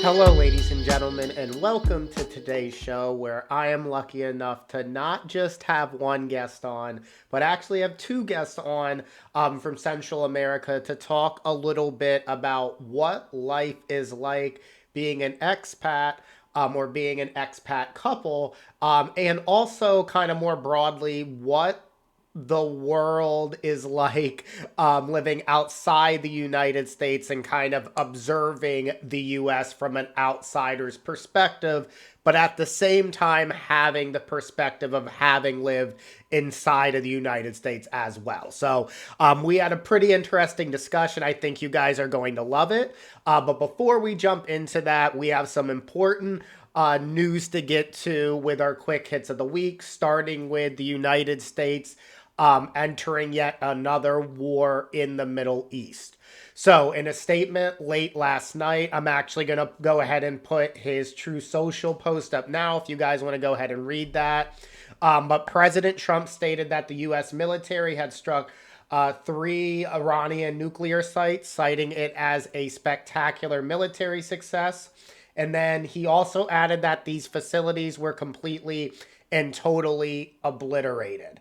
Hello, ladies and gentlemen, and welcome to today's show where I am lucky enough to not just have one guest on, but actually have two guests on from Central America to talk a little bit about what life is like being an expat or being an expat couple, and also kind of more broadly what the world is like living outside the United States and kind of observing the US from an outsider's perspective, but at the same time having the perspective of having lived inside of the United States as well. So we had a pretty interesting discussion. I think you guys are going to love it. But before we jump into that, we have some important news to get to with our quick hits of the week, starting with the United States entering yet another war in the Middle East. So in a statement late last night, I'm actually going to go ahead and put his True Social post up now if you guys want to go ahead and read that. But President Trump stated that the U.S. military had struck 3 Iranian nuclear sites, citing it as a spectacular military success. And then he also added that these facilities were completely and totally obliterated.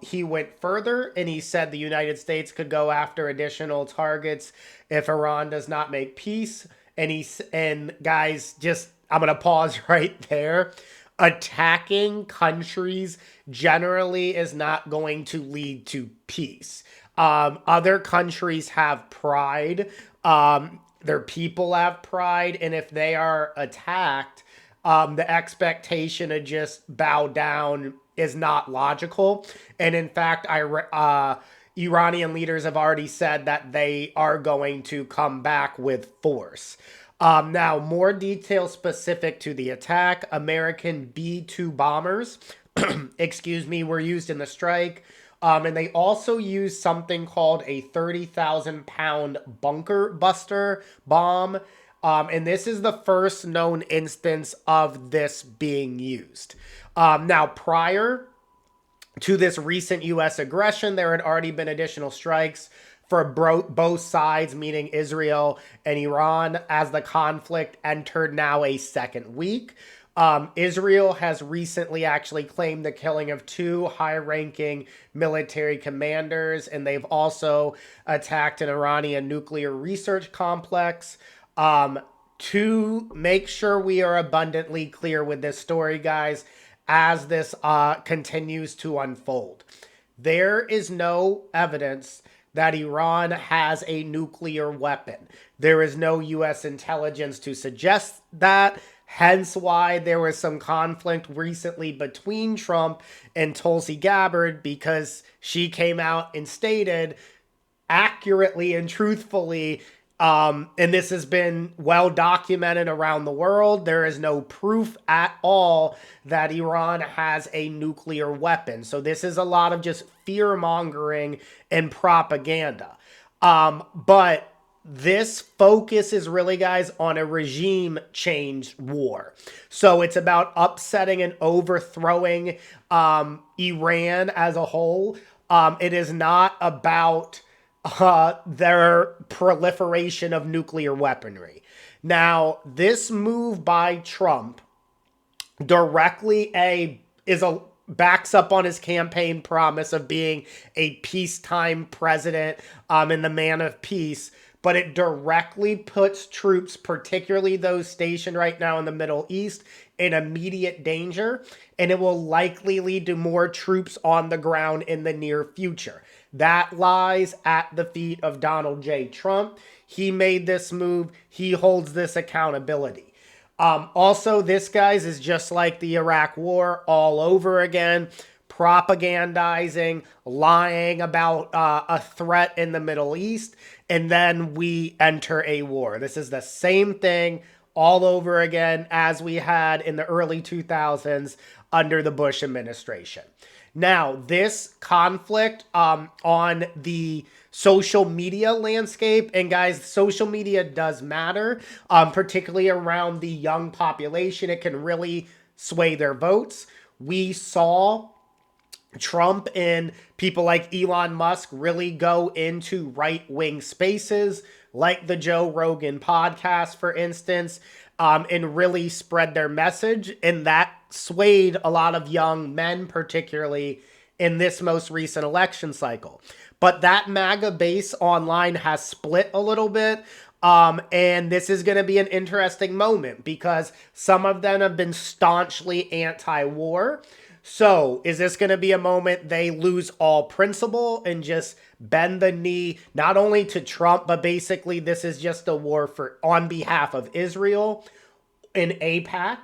He went further and he said the United States could go after additional targets if Iran does not make peace. And guys, just I'm gonna pause right there. Attacking countries generally is not going to lead to peace. Other countries have pride. Their people have pride, and if they are attacked, the expectation to just bow down is not logical. And in fact, Iranian leaders have already said that they are going to come back with force. Now, more details specific to the attack. American B-2 bombers, were used in the strike. And they also used something called a 30,000-pound bunker buster bomb. And this is the first known instance of this being used. Now, prior to this recent U.S. aggression, there had already been additional strikes for both sides, meaning Israel and Iran, as the conflict entered now a second week. Israel has recently actually claimed the killing of 2 high-ranking military commanders, and they've also attacked an Iranian nuclear research complex. To make sure we are abundantly clear with this story, guys, as this continues to unfold, there is no evidence that Iran has a nuclear weapon. There is no U.S. intelligence to suggest that, hence why there was some conflict recently between Trump and Tulsi Gabbard, because she came out and stated accurately and truthfully, and this has been well documented around the world, there is no proof at all that Iran has a nuclear weapon. So this is a lot of just fear-mongering and propaganda. But this focus is really, guys, on a regime change war. So it's about upsetting and overthrowing Iran as a whole. It is not about their proliferation of nuclear weaponry. Now, this move by Trump directly backs up on his campaign promise of being a peacetime president and the man of peace, but it directly puts troops, particularly those stationed right now in the Middle East, in immediate danger, and it will likely lead to more troops on the ground in the near future. That lies at the feet of Donald J. Trump. He made this move. He holds this accountability. Also, this, guys, is just like the Iraq War all over again. Propagandizing, lying about a threat in the Middle East, and then we enter a war. This is the same thing all over again as we had in the early 2000s under the Bush administration. Now, this conflict on the social media landscape, and guys, social media does matter, particularly around the young population. It can really sway their votes. We saw Trump and people like Elon Musk really go into right-wing spaces like the Joe Rogan podcast, for instance, and really spread their message. And that swayed a lot of young men, particularly in this most recent election cycle. But that MAGA base online has split a little bit. And this is going to be an interesting moment because some of them have been staunchly anti-war. So is this going to be a moment they lose all principle and just bend the knee, not only to Trump, but basically this is just a war on behalf of Israel in AIPAC?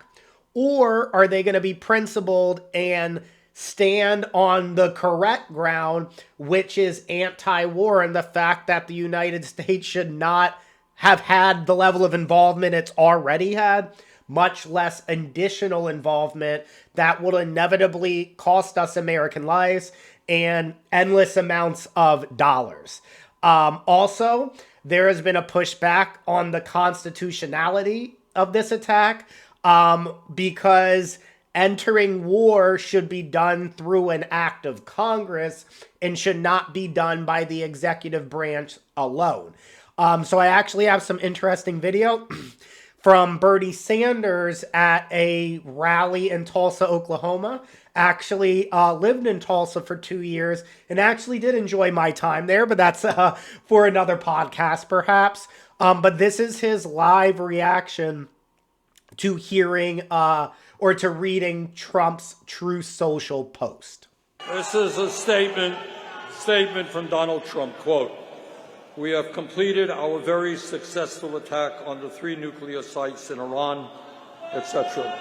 Or are they going to be principled and stand on the correct ground, which is anti-war, and the fact that the United States should not have had the level of involvement it's already had, much less additional involvement that will inevitably cost us American lives and endless amounts of dollars. Also, there has been a pushback on the constitutionality of this attack because entering war should be done through an act of Congress and should not be done by the executive branch alone. So I actually have some interesting video from Bernie Sanders at a rally in Tulsa, Oklahoma. Actually lived in Tulsa for 2 years and actually did enjoy my time there, but that's for another podcast perhaps. But this is his live reaction to hearing or to reading Trump's Truth Social post. This is a statement from Donald Trump, quote, "We have completed our very successful attack on the 3 nuclear sites in Iran," etc.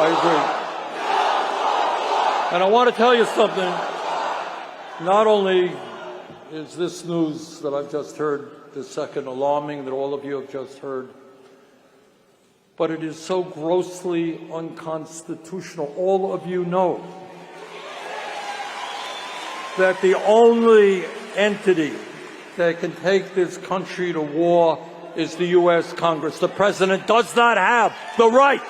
I agree. And I want to tell you something. Not only is this news that I've just heard this second alarming, that all of you have just heard, but it is so grossly unconstitutional. All of you know that the only entity that can take this country to war is the U.S. Congress. The president does not have the right.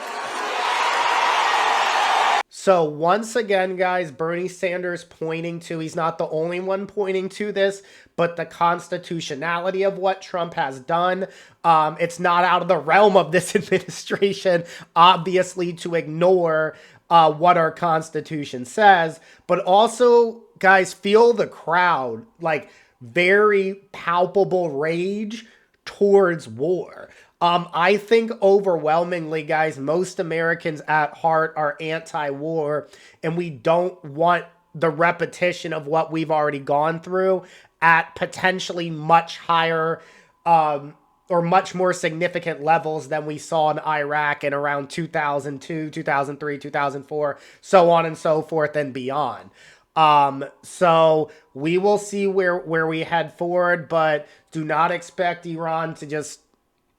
So once again, guys, Bernie Sanders pointing to, he's not the only one pointing to this, but the constitutionality of what Trump has done. It's not out of the realm of this administration, obviously, to ignore what our Constitution says. But also, guys, feel the crowd, like very palpable rage towards war. I think overwhelmingly, guys, most Americans at heart are anti-war, and we don't want the repetition of what we've already gone through at potentially much higher or much more significant levels than we saw in Iraq in around 2002, 2003, 2004, so on and so forth and beyond. So we will see where we head forward, but do not expect Iran to just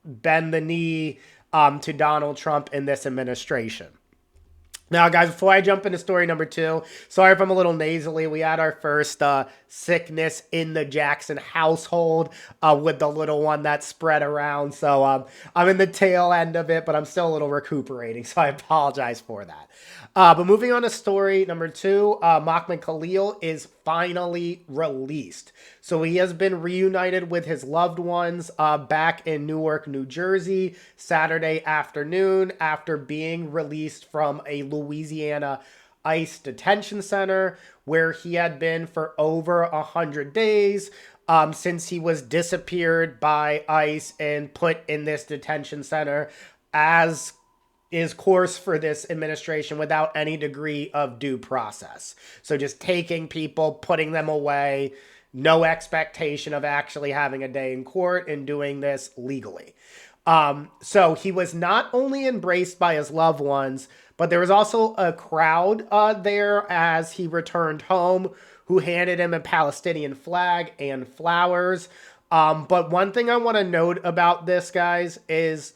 bend the knee to Donald Trump in this administration. Now, guys, before I jump into story number 2, sorry if I'm a little nasally. We had our first sickness in the Jackson household with the little one that spread around. So I'm in the tail end of it, but I'm still a little recuperating. So I apologize for that. But moving on to story number 2, Mahmoud Khalil is finally released. So he has been reunited with his loved ones back in Newark, New Jersey, Saturday afternoon after being released from a Louisiana ICE detention center where he had been for over 100 days since he was disappeared by ICE and put in this detention center, as is course for this administration, without any degree of due process. So just taking people, putting them away, no expectation of actually having a day in court and doing this legally. So he was not only embraced by his loved ones, but there was also a crowd there as he returned home who handed him a Palestinian flag and flowers. But one thing I want to note about this, guys, is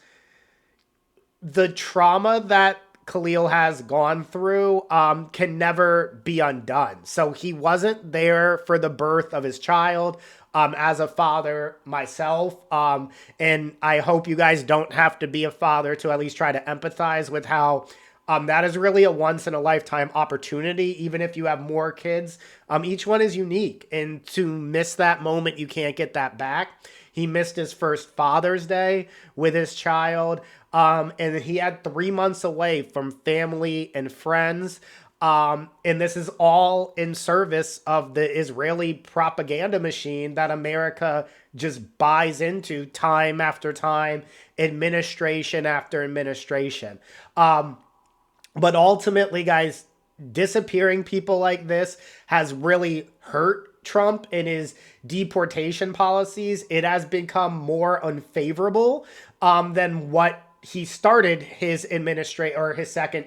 the trauma that Khalil has gone through can never be undone. So he wasn't there for the birth of his child. As a father myself, and I hope you guys don't have to be a father to at least try to empathize with how that is really a once in a lifetime opportunity. Even if you have more kids, each one is unique, and to miss that moment, you can't get that back. He missed his first Father's Day with his child, and he had 3 months away from family and friends. And this is all in service of the Israeli propaganda machine that America just buys into time after time, administration after administration. But ultimately, guys, disappearing people like this has really hurt Trump in his deportation policies. It has become more unfavorable than what he started his administration or his second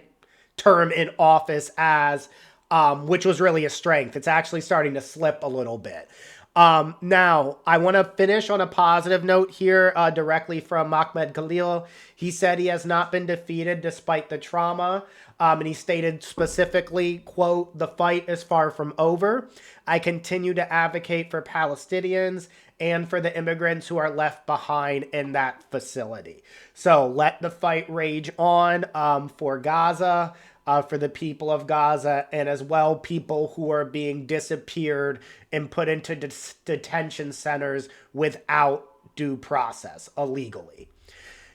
term in office as, which was really a strength. It's actually starting to slip a little bit. Now, I want to finish on a positive note here directly from Mahmoud Khalil. He said he has not been defeated despite the trauma. And he stated specifically, quote, "The fight is far from over. I continue to advocate for Palestinians and for the immigrants who are left behind in that facility." So let the fight rage on for Gaza, for the people of Gaza, and as well people who are being disappeared and put into detention centers without due process, illegally.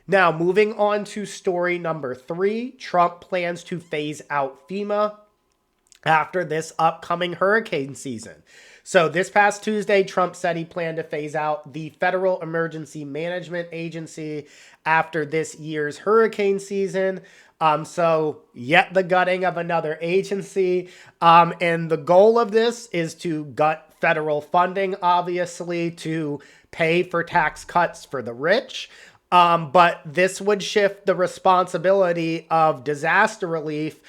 Now, moving on to story number 3, Trump plans to phase out FEMA after this upcoming hurricane season. So this past Tuesday, Trump said he planned to phase out the Federal Emergency Management Agency after this year's hurricane season. So yet the gutting of another agency. And the goal of this is to gut federal funding, obviously, to pay for tax cuts for the rich. But this would shift the responsibility of disaster relief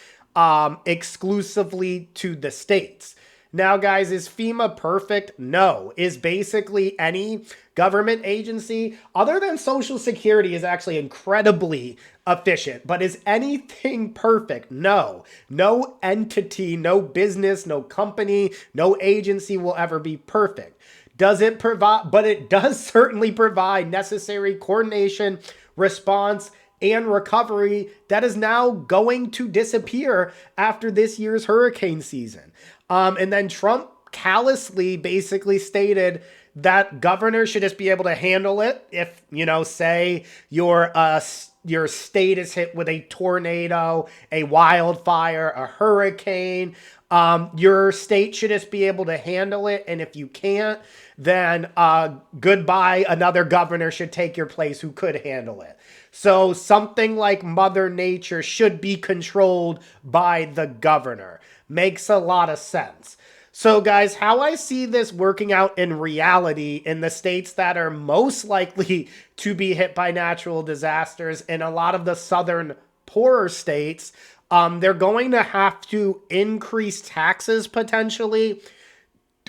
exclusively to the states. Now, guys, is FEMA perfect? No. Is basically any government agency, other than Social Security, is actually incredibly efficient. But is anything perfect? No. No entity, no business, no company, no agency will ever be perfect. Does it provide, but it does certainly provide necessary coordination, response, and recovery that is now going to disappear after this year's hurricane season. And then Trump callously basically stated that governors should just be able to handle it if, say your state is hit with a tornado, a wildfire, a hurricane. Your state should just be able to handle it. And if you can't, then goodbye, another governor should take your place who could handle it. So something like Mother Nature should be controlled by the governor. Makes a lot of sense. So guys, how I see this working out in reality in the states that are most likely to be hit by natural disasters, in a lot of the southern poorer states, they're going to have to increase taxes potentially,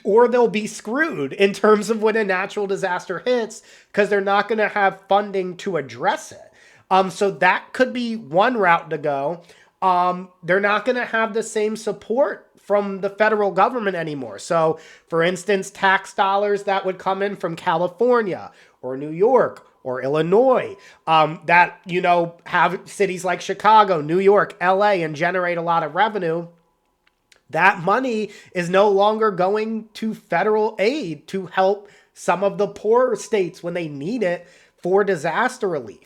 or they'll be screwed in terms of when a natural disaster hits because they're not going to have funding to address it. So that could be one route to go. They're not going to have the same support from the federal government anymore. So, for instance, tax dollars that would come in from California or New York or Illinois that, have cities like Chicago, New York, LA, and generate a lot of revenue. That money is no longer going to federal aid to help some of the poorer states when they need it for disaster relief.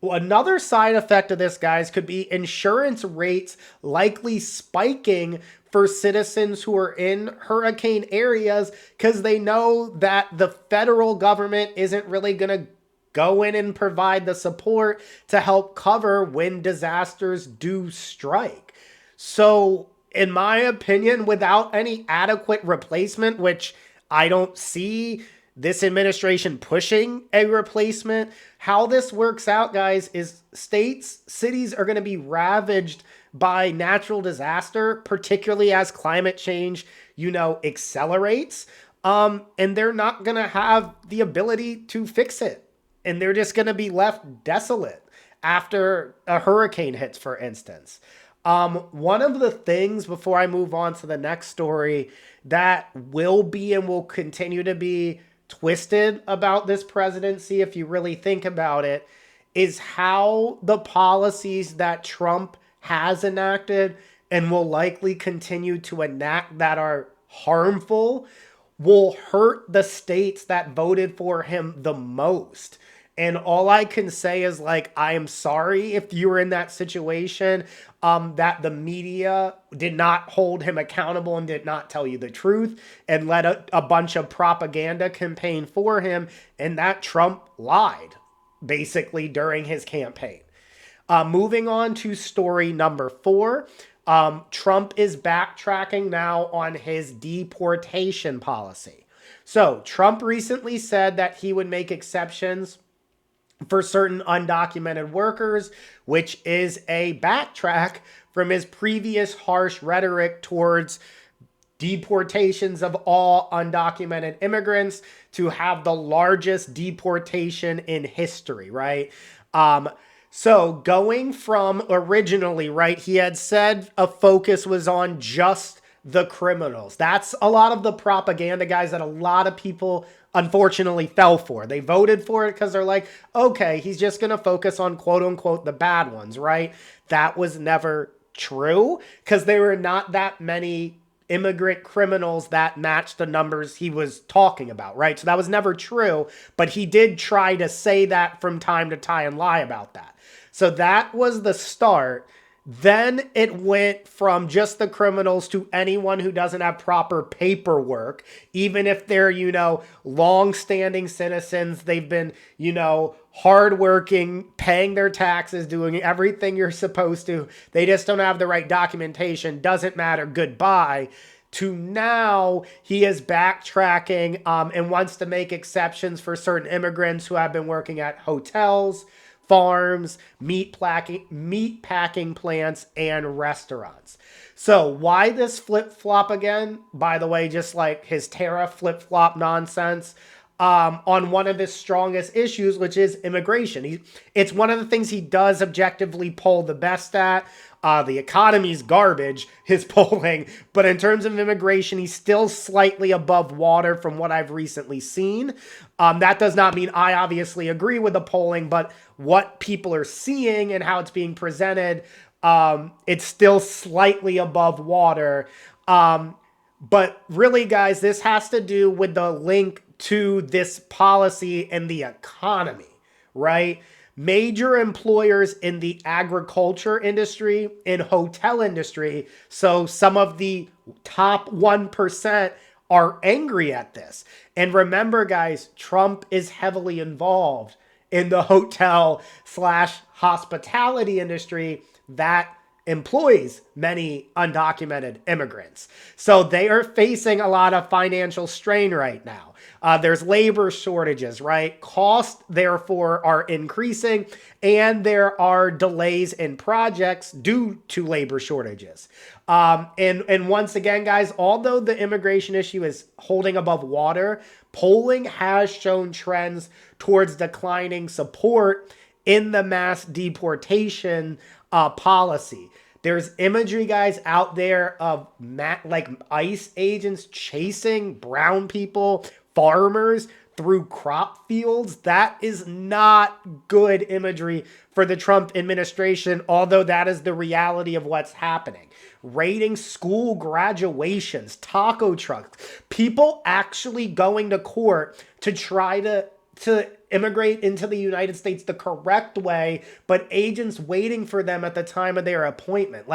Another side effect of this, guys, could be insurance rates likely spiking for citizens who are in hurricane areas because they know that the federal government isn't really going to go in and provide the support to help cover when disasters do strike. So, in my opinion, without any adequate replacement, which I don't see this administration pushing a replacement, how this works out, guys, is states, cities are going to be ravaged by natural disaster, particularly as climate change, accelerates. And they're not going to have the ability to fix it. And they're just going to be left desolate after a hurricane hits, for instance. One of the things, before I move on to the next story, that will be and will continue to be twisted about this presidency, if you really think about it, is how the policies that Trump has enacted and will likely continue to enact that are harmful will hurt the states that voted for him the most. And all I can say is, like, I am sorry if you were in that situation, that the media did not hold him accountable and did not tell you the truth and let a bunch of propaganda campaign for him, and that Trump lied basically during his campaign. Moving on to story number 4. Trump is backtracking now on his deportation policy. So Trump recently said that he would make exceptions for certain undocumented workers, which is a backtrack from his previous harsh rhetoric towards deportations of all undocumented immigrants to have the largest deportation in history, right? So going from originally, right, he had said a focus was on just the criminals. That's a lot of the propaganda, guys, that a lot of people unfortunately fell for. They voted for it because they're like, okay, he's just going to focus on quote unquote the bad ones, right? That was never true because there were not that many immigrant criminals that matched the numbers he was talking about, right? So that was never true, but he did try to say that from time to time and lie about that. So that was the start. Then it went from just the criminals to anyone who doesn't have proper paperwork, even if they're, long-standing citizens. They've been, hardworking, paying their taxes, doing everything you're supposed to. They just don't have the right documentation. Doesn't matter. Goodbye. To now, he is backtracking and wants to make exceptions for certain immigrants who have been working at hotels, farms, meat packing plants, and restaurants. So why this flip-flop again? By the way, just like his tariff flip-flop nonsense on one of his strongest issues, which is immigration. It's one of the things he does objectively poll the best at. The economy's garbage, his polling, but in terms of immigration, he's still slightly above water from what I've recently seen. That does not mean I obviously agree with the polling, but what people are seeing and how it's being presented, it's still slightly above water. But really, guys, this has to do with the link to this policy and the economy, right? Major employers in the agriculture industry and hotel industry, so some of the top 1% are angry at this. And remember, guys, Trump is heavily involved in the hotel/hospitality industry that employs many undocumented immigrants. So they are facing a lot of financial strain right now. There's labor shortages, right? Costs, therefore, are increasing, and there are delays in projects due to labor shortages. And once again, guys, although the immigration issue is holding above water, polling has shown trends towards declining support in the mass deportation policy. There's imagery, guys, out there of like ICE agents chasing brown people, farmers through crop fields. That is not good imagery for the Trump administration, although that is the reality of what's happening. Raiding school graduations, taco trucks, people actually going to court to try to immigrate into the United States the correct way, but agents waiting for them at the time of their appointment.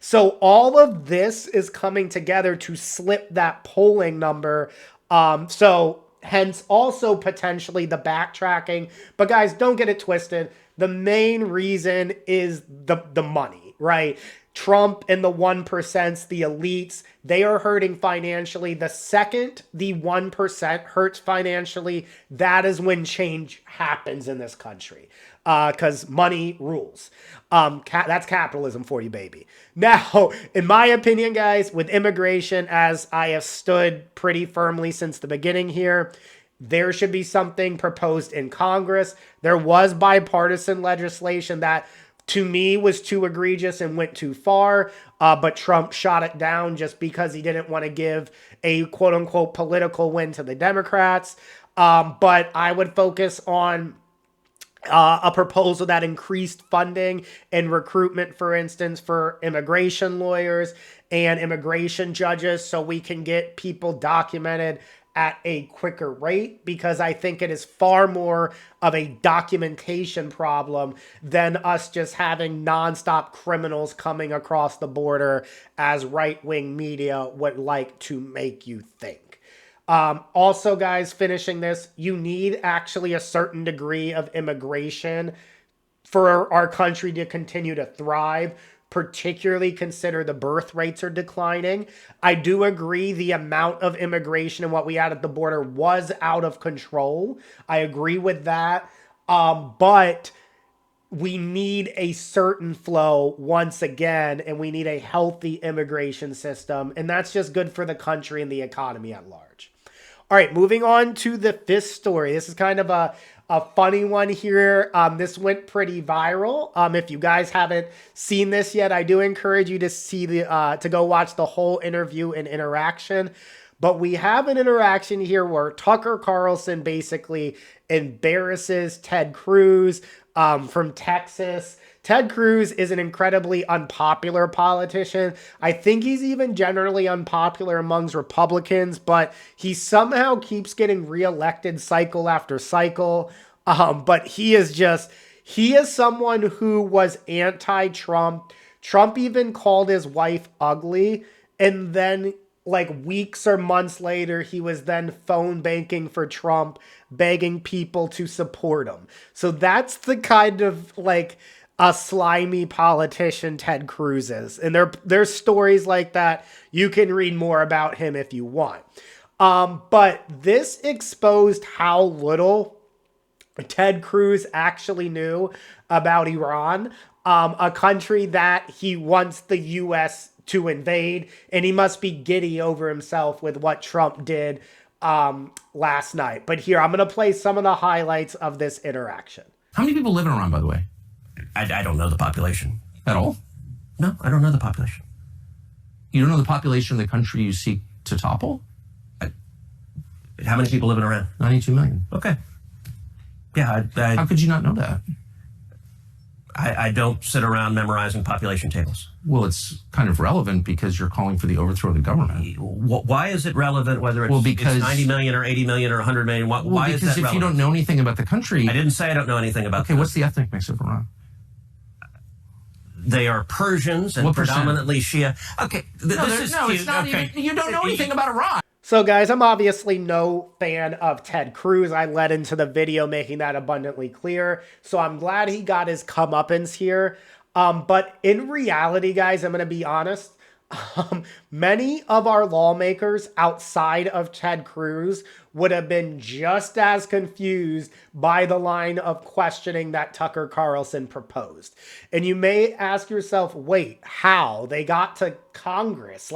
So all of this is coming together to slip that polling number. So hence also potentially the backtracking. But guys, don't get it twisted. The main reason is the money, right? Trump and the 1%, the elites, they are hurting financially. The second the 1% hurts financially, that is when change happens in this country. Because money rules. That's capitalism for you, baby. Now, in my opinion, guys, with immigration, as I have stood pretty firmly since the beginning here, there should be something proposed in Congress. There was bipartisan legislation that to me was too egregious and went too far, but Trump shot it down just because he didn't want to give a quote unquote political win to the Democrats. But I would focus on a proposal that increased funding and recruitment, for instance, for immigration lawyers and immigration judges so we can get people documented at a quicker rate, because I think it is far more of a documentation problem than us just having nonstop criminals coming across the border as right-wing media would like to make you think. Also, guys, finishing this, you need actually a certain degree of immigration for our country to continue to thrive, particularly consider the birth rates are declining. I do agree the amount of immigration and what we had at the border was out of control. I agree with that. But we need a certain flow once again, and we need a healthy immigration system. And that's just good for the country and the economy at large. All right, moving on to the fifth story. This is kind of a funny one here. This went pretty viral. If you guys haven't seen this yet, I do encourage you to see to go watch the whole interview and interaction. But we have an interaction here where Tucker Carlson basically embarrasses Ted Cruz from Texas. Ted Cruz is an incredibly unpopular politician. I think he's even generally unpopular amongst Republicans, but he somehow keeps getting reelected cycle after cycle. But he is someone who was anti-Trump. Trump even called his wife ugly. And then like weeks or months later, he was then phone banking for Trump, begging people to support him. So that's the kind of like a slimy politician Ted Cruz is. And there's stories like that. You can read more about him if you want. But this exposed how little Ted Cruz actually knew about Iran, a country that he wants the U.S. to invade, and he must be giddy over himself with what Trump did last night. But here, I'm going to play some of the highlights of this interaction. How many people live in Iran, by the way? I don't know the population. At all? No, I don't know the population. You don't know the population of the country you seek to topple? How many people live in Iran? 92 million. Okay. Yeah, How could you not know that? I don't sit around memorizing population tables. Well, it's kind of relevant because you're calling for the overthrow of the government. Why is it relevant whether it's 90 million or 80 million or 100 million? Why is that relevant? Because if you don't know anything about the country... I didn't say I don't know anything about Okay, what's the ethnic mix of Iran? They are Persians and predominantly Shia. Okay, it's not even... You don't know anything about Iran. So guys, I'm obviously no fan of Ted Cruz. I led into the video making that abundantly clear. So I'm glad he got his comeuppance here. But in reality, guys, I'm going to be honest. Many of our lawmakers outside of Ted Cruz would have been just as confused by the line of questioning that Tucker Carlson proposed. And you may ask yourself, wait, how? They got to Congress.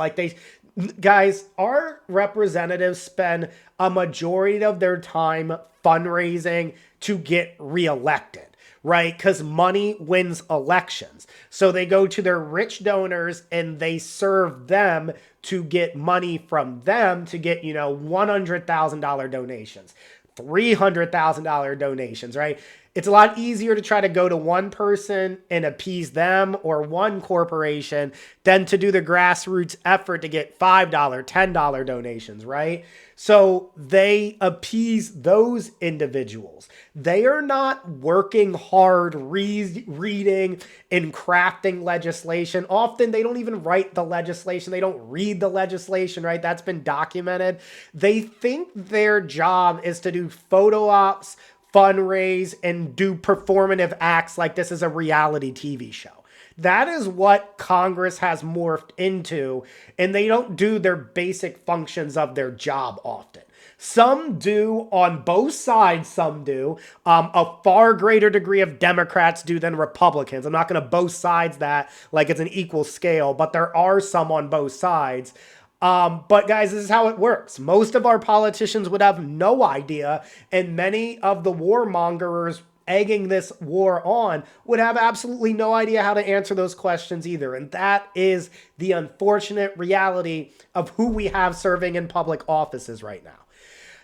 Guys, our representatives spend a majority of their time fundraising to get reelected, right? Because money wins elections. So they go to their rich donors and they serve them to get money from them to get, $100,000 donations, $300,000 donations, right? It's a lot easier to try to go to one person and appease them or one corporation than to do the grassroots effort to get $5, $10 donations, right? So they appease those individuals. They are not working hard, reading and crafting legislation. Often they don't even write the legislation. They don't read the legislation, right? That's been documented. They think their job is to do photo ops, fundraise, and do performative acts like this is a reality TV show. That is what Congress has morphed into, and they don't do their basic functions of their job often. Some do on both sides, some do. A far greater degree of Democrats do than Republicans. I'm not going to both sides that like it's an equal scale, but there are some on both sides. But guys, this is how it works. Most of our politicians would have no idea, and many of the warmongers egging this war on would have absolutely no idea how to answer those questions either. And that is the unfortunate reality of who we have serving in public offices right now.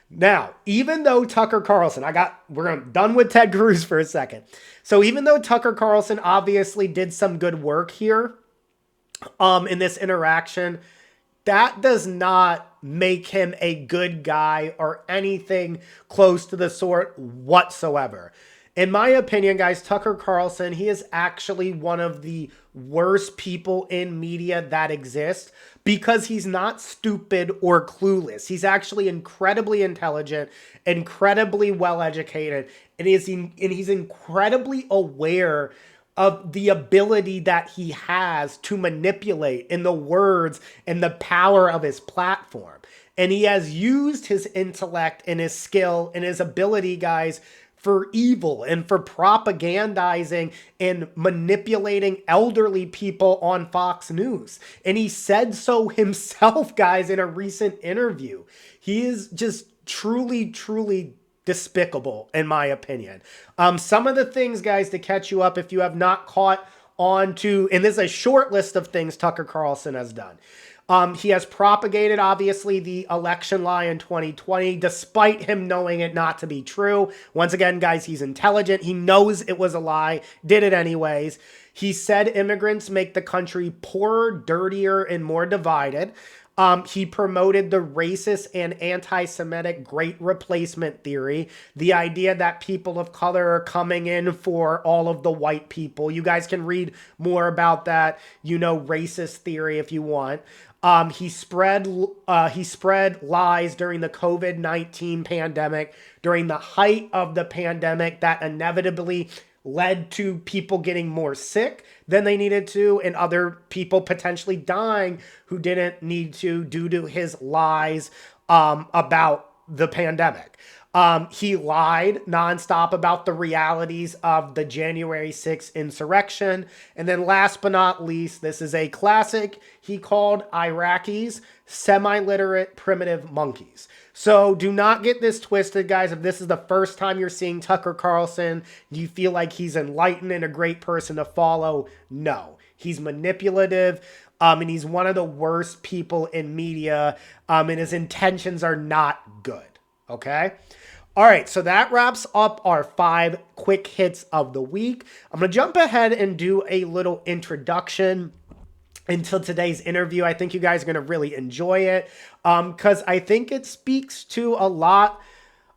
Now, even though Tucker Carlson, we're done with Ted Cruz for a second. So even though Tucker Carlson obviously did some good work here, in this interaction, that does not make him a good guy or anything close to the sort whatsoever. In my opinion, guys, Tucker Carlson, he is actually one of the worst people in media that exist because he's not stupid or clueless. He's actually incredibly intelligent, incredibly well-educated, and he's incredibly aware of the ability that he has to manipulate in the words and the power of his platform. And he has used his intellect and his skill and his ability, guys, for evil and for propagandizing and manipulating elderly people on Fox News. And he said so himself, guys, in a recent interview. He is just truly, truly despicable, in my opinion. Some of the things, guys, to catch you up if you have not caught on to, and this is a short list of things Tucker Carlson has done. He has propagated, obviously, the election lie in 2020, despite him knowing it not to be true. Once again, guys, he's intelligent. He knows it was a lie, did it anyways. He said immigrants make the country poorer, dirtier, and more divided. He promoted the racist and anti-Semitic great replacement theory, the idea that people of color are coming in for all of the white people. You guys can read more about that, racist theory if you want. He spread lies during the COVID-19 pandemic, during the height of the pandemic that inevitably led to people getting more sick than they needed to and other people potentially dying who didn't need to due to his lies about the pandemic. He lied nonstop about the realities of the January 6th insurrection. And then last but not least, this is a classic. He called Iraqis semi-literate primitive monkeys. So do not get this twisted, guys. If this is the first time you're seeing Tucker Carlson, do you feel like he's enlightened and a great person to follow? No. He's manipulative. And he's one of the worst people in media. And his intentions are not good. Okay? All right, so that wraps up our 5 quick hits of the week. I'm going to jump ahead and do a little introduction until today's interview. I think you guys are going to really enjoy it because I think it speaks to a lot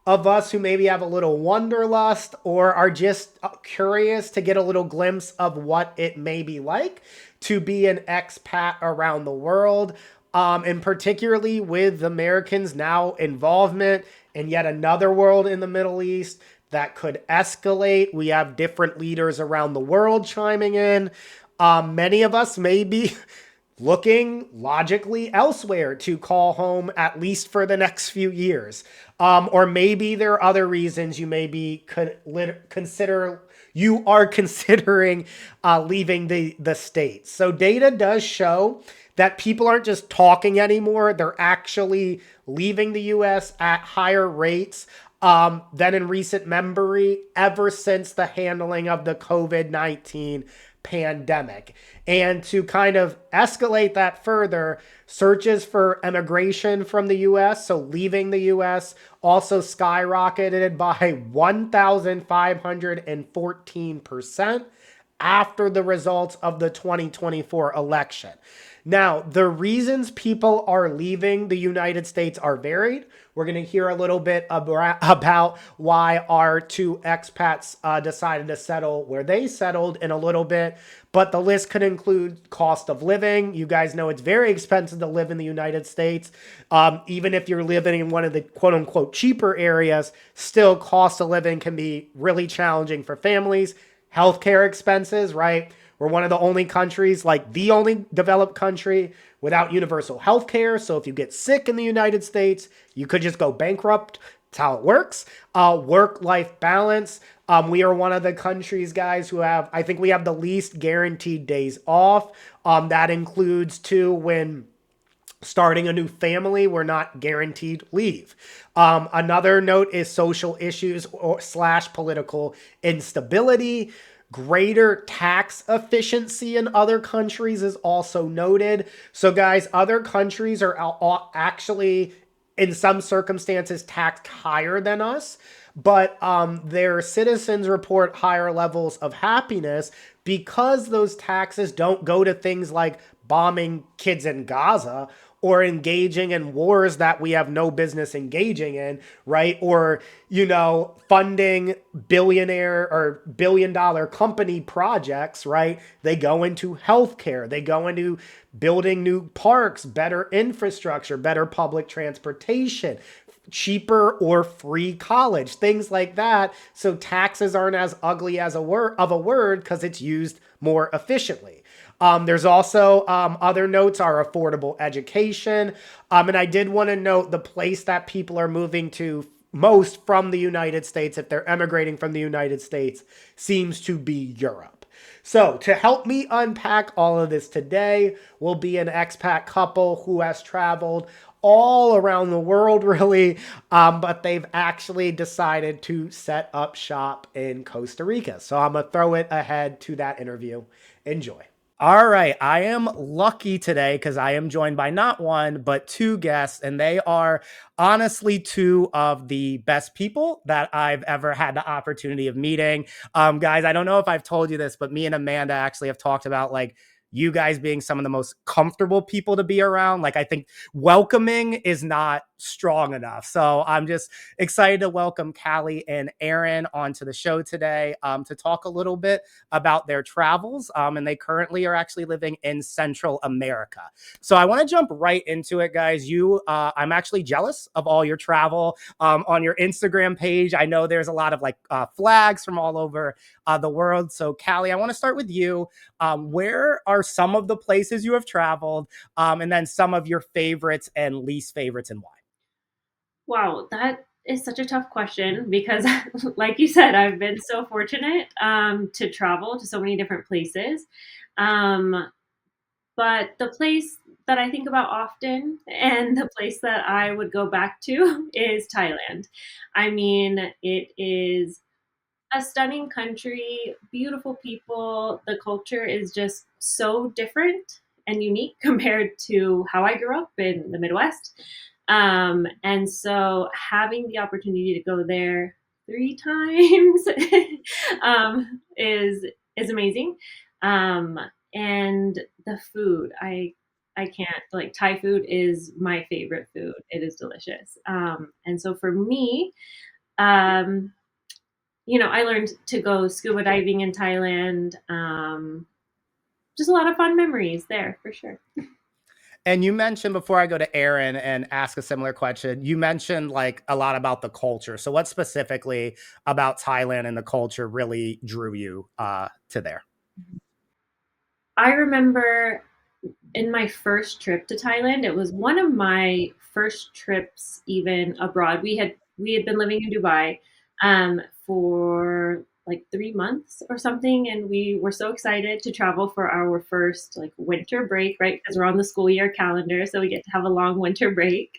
of us who maybe have a little wanderlust or are just curious to get a little glimpse of what it may be like to be an expat around the world. And particularly with Americans' now involvement in yet another world in the Middle East that could escalate. We have different leaders around the world chiming in. Many of us may be looking logically elsewhere to call home, at least for the next few years. Or maybe there are other reasons you may be considering leaving the States. So data does show that people aren't just talking anymore. They're actually leaving the U.S. at higher rates than in recent memory ever since the handling of the COVID-19 pandemic. And to kind of escalate that further, searches for immigration from the U.S., so leaving the U.S., also skyrocketed by 1,514% after the results of the 2024 election. Now, the reasons people are leaving the United States are varied. We're going to hear a little bit about why our 2 expats decided to settle where they settled in a little bit. But the list could include cost of living. You guys know it's very expensive to live in the United States. Even if you're living in one of the quote-unquote cheaper areas, still cost of living can be really challenging for families. Healthcare expenses, right? We're one of the only countries, like the only developed country without universal health care. So if you get sick in the United States, you could just go bankrupt. That's how it works. Work-life balance. We are one of the countries, guys, who I think we have the least guaranteed days off. That includes too when Starting a new family, we're not guaranteed leave. Another note is social issues or / political instability. Greater tax efficiency in other countries is also noted. So, guys, other countries are actually, in some circumstances, taxed higher than us, but their citizens report higher levels of happiness because those taxes don't go to things like bombing kids in Gaza or engaging in wars that we have no business engaging in, right? Or, funding billionaire or billion-dollar company projects, right? They go into healthcare, they go into building new parks, better infrastructure, better public transportation, cheaper or free college, things like that. So taxes aren't as ugly as a word because it's used more efficiently. There's also other notes are affordable education. And I did want to note the place that people are moving to most from the United States, if they're emigrating from the United States, seems to be Europe. So to help me unpack all of this today will be an expat couple who has traveled all around the world, really, but they've actually decided to set up shop in Costa Rica. So I'm going to throw it ahead to that interview. Enjoy. All right. I am lucky today because I am joined by not one, but two guests, and they are honestly two of the best people that I've ever had the opportunity of meeting. Guys, I don't know if I've told you this, but me and Amanda actually have talked about you guys being some of the most comfortable people to be around. I think welcoming is not strong enough. So I'm just excited to welcome Callie and Aaron onto the show today to talk a little bit about their travels. And they currently are actually living in Central America. So I want to jump right into it, guys. I'm actually jealous of all your travel on your Instagram page. I know there's a lot of flags from all over the world. So Callie, I want to start with you. Where are some of the places you have traveled, and then some of your favorites and least favorites, and why? Wow, that is such a tough question because, like you said, I've been so fortunate to travel to so many different places. Um, but the place that I think about often and the place that I would go back to is Thailand. I mean, it is a stunning country, beautiful people. The culture is just so different and unique compared to how I grew up in the Midwest. And so having the opportunity to go there 3 times is amazing. Um, and the food, I can't Thai food is my favorite food. It is delicious. And so for me, um, I learned to go scuba diving in Thailand. Just a lot of fun memories there for sure. And you mentioned, before I go to Aaron and ask a similar question, you mentioned a lot about the culture. So what specifically about Thailand and the culture really drew you to there? I remember in my first trip to Thailand, it was one of my first trips even abroad. We had been living in Dubai for like 3 months or something, and we were so excited to travel for our first winter break, right? Because we're on the school year calendar, so we get to have a long winter break.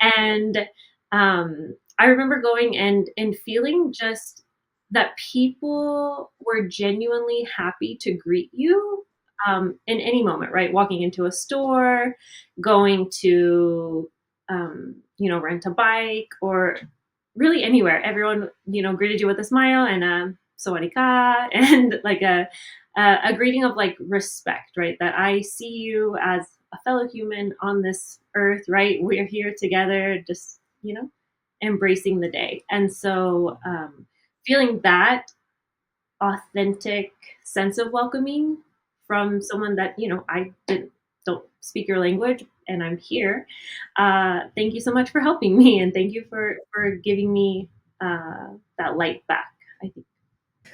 And I remember going and feeling just that people were genuinely happy to greet you in any moment, right? Walking into a store, going to rent a bike, or really anywhere. Everyone greeted you with a smile and a sawadee ka and a greeting of respect, right? That I see you as a fellow human on this earth, right? We're here together, just embracing the day. And so feeling that authentic sense of welcoming from someone that I don't speak your language and I'm here. Thank you so much for helping me, and thank you for giving me that light back, I think.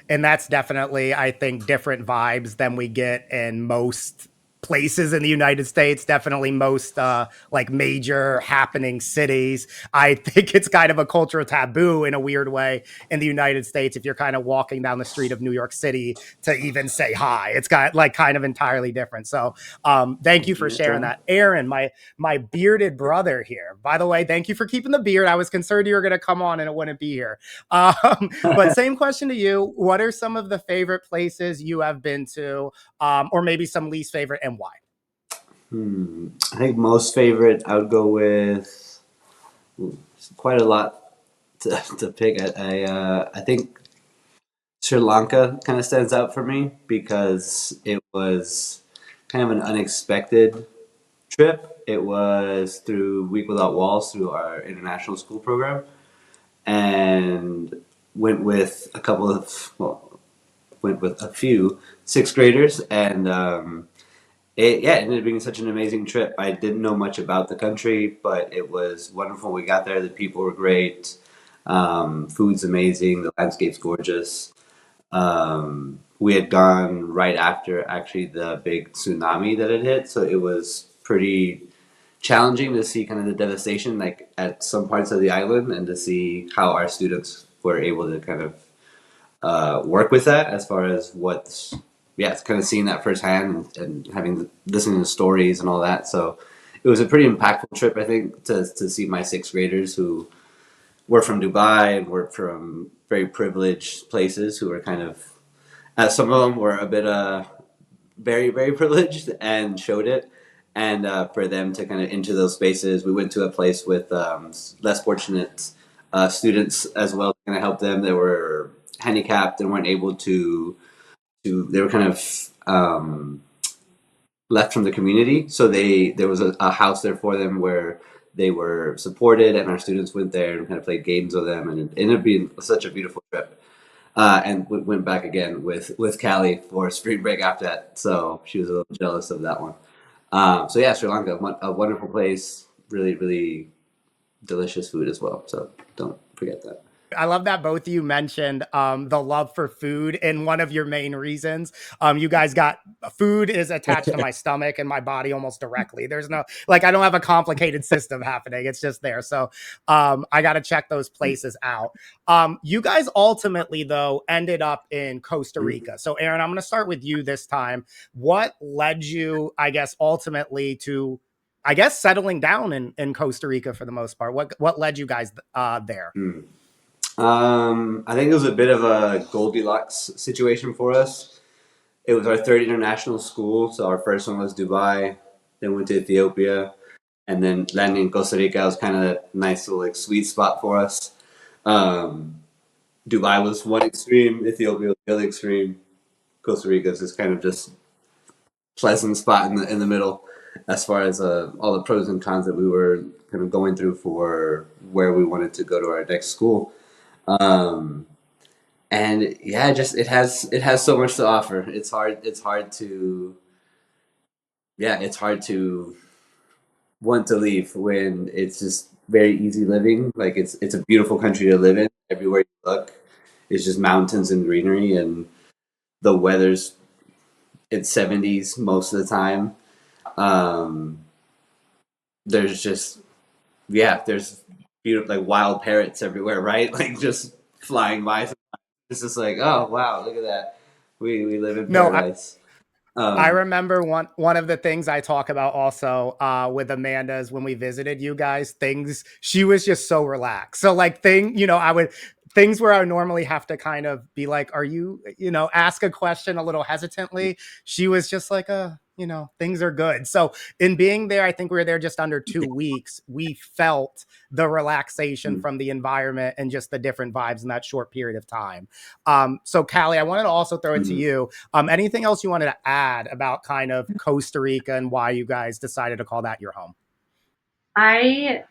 And that's definitely, I think, different vibes than we get in most places in the United States, definitely most like major happening cities. I think it's kind of a cultural taboo in a weird way in the United States if you're kind of walking down the street of New York City to even say hi. It's got like kind of entirely different. So thank you for sharing that. Aaron, my bearded brother here. By the way, thank you for keeping the beard. I was concerned you were going to come on and it wouldn't be here. But same question to you. What are some of the favorite places you have been to, or maybe some least favorite, and why? I think most favorite, I would go with quite a lot to pick. I think Sri Lanka kind of stands out for me because it was kind of an unexpected trip. It was through Week Without Walls, through our international school program, and went with a few sixth graders, and it ended up being such an amazing trip. I didn't know much about the country, but it was wonderful. We got there, the people were great, food's amazing, the landscape's gorgeous. We had gone right after actually the big tsunami that had hit, so it was pretty challenging to see kind of the devastation like at some parts of the island, and to see how our students were able to kind of work with that as far as it's kind of seeing that firsthand and having listening to stories and all that. So it was a pretty impactful trip, I think, to see my sixth graders who were from Dubai and were from very privileged places, who were kind of, some of them were a bit very, very privileged and showed it. And for them to kind of enter those spaces, we went to a place with less fortunate students as well to kind of help them. They were handicapped and weren't able they were kind of left from the community. So there was a house there for them where they were supported, and our students went there and kind of played games with them, and it ended up being such a beautiful trip. And went back again with Callie for spring break after that. So she was a little jealous of that one. So yeah, Sri Lanka, a wonderful place, really, really delicious food as well. So don't forget that. I love that both of you mentioned the love for food in one of your main reasons. You guys got food is attached to my stomach and my body almost directly. There's no, like, I don't have a complicated system happening. It's just there. So I got to check those places out. You guys ultimately, though, ended up in Costa Rica. So Aaron, I'm going to start with you this time. What led you, I guess, ultimately to, I guess, settling down in Costa Rica for the most part? What led you guys there? I think it was a bit of a Goldilocks situation for us. It was our third international school, so our first one was Dubai, then went to Ethiopia, and then landing in Costa Rica was kind of a nice little like sweet spot for us. Dubai was one extreme, Ethiopia was the other extreme. Costa Rica is just kind of just pleasant spot in the middle, as far as all the pros and cons that we were kind of going through for where we wanted to go to our next school. And yeah, just it has so much to offer. It's hard to want to leave when it's just very easy living. Like it's a beautiful country to live in. Everywhere you look, it's just mountains and greenery, and the weather's in 70s most of the time. There's just there's beautiful like wild parrots everywhere, right? Like just flying by. It's just like, oh wow, look at that. We live in paradise. I remember one of the things I talk about also with Amanda is when we visited you guys, she was just so relaxed. So like things where I would normally have to kind of be like, are you, ask a question a little hesitantly. She was just like, things are good. So in being there, I think we were there just under 2 weeks. We felt the relaxation from the environment and just the different vibes in that short period of time. So Callie, I wanted to also throw it to you. Anything else you wanted to add about kind of Costa Rica and why you guys decided to call that your home? I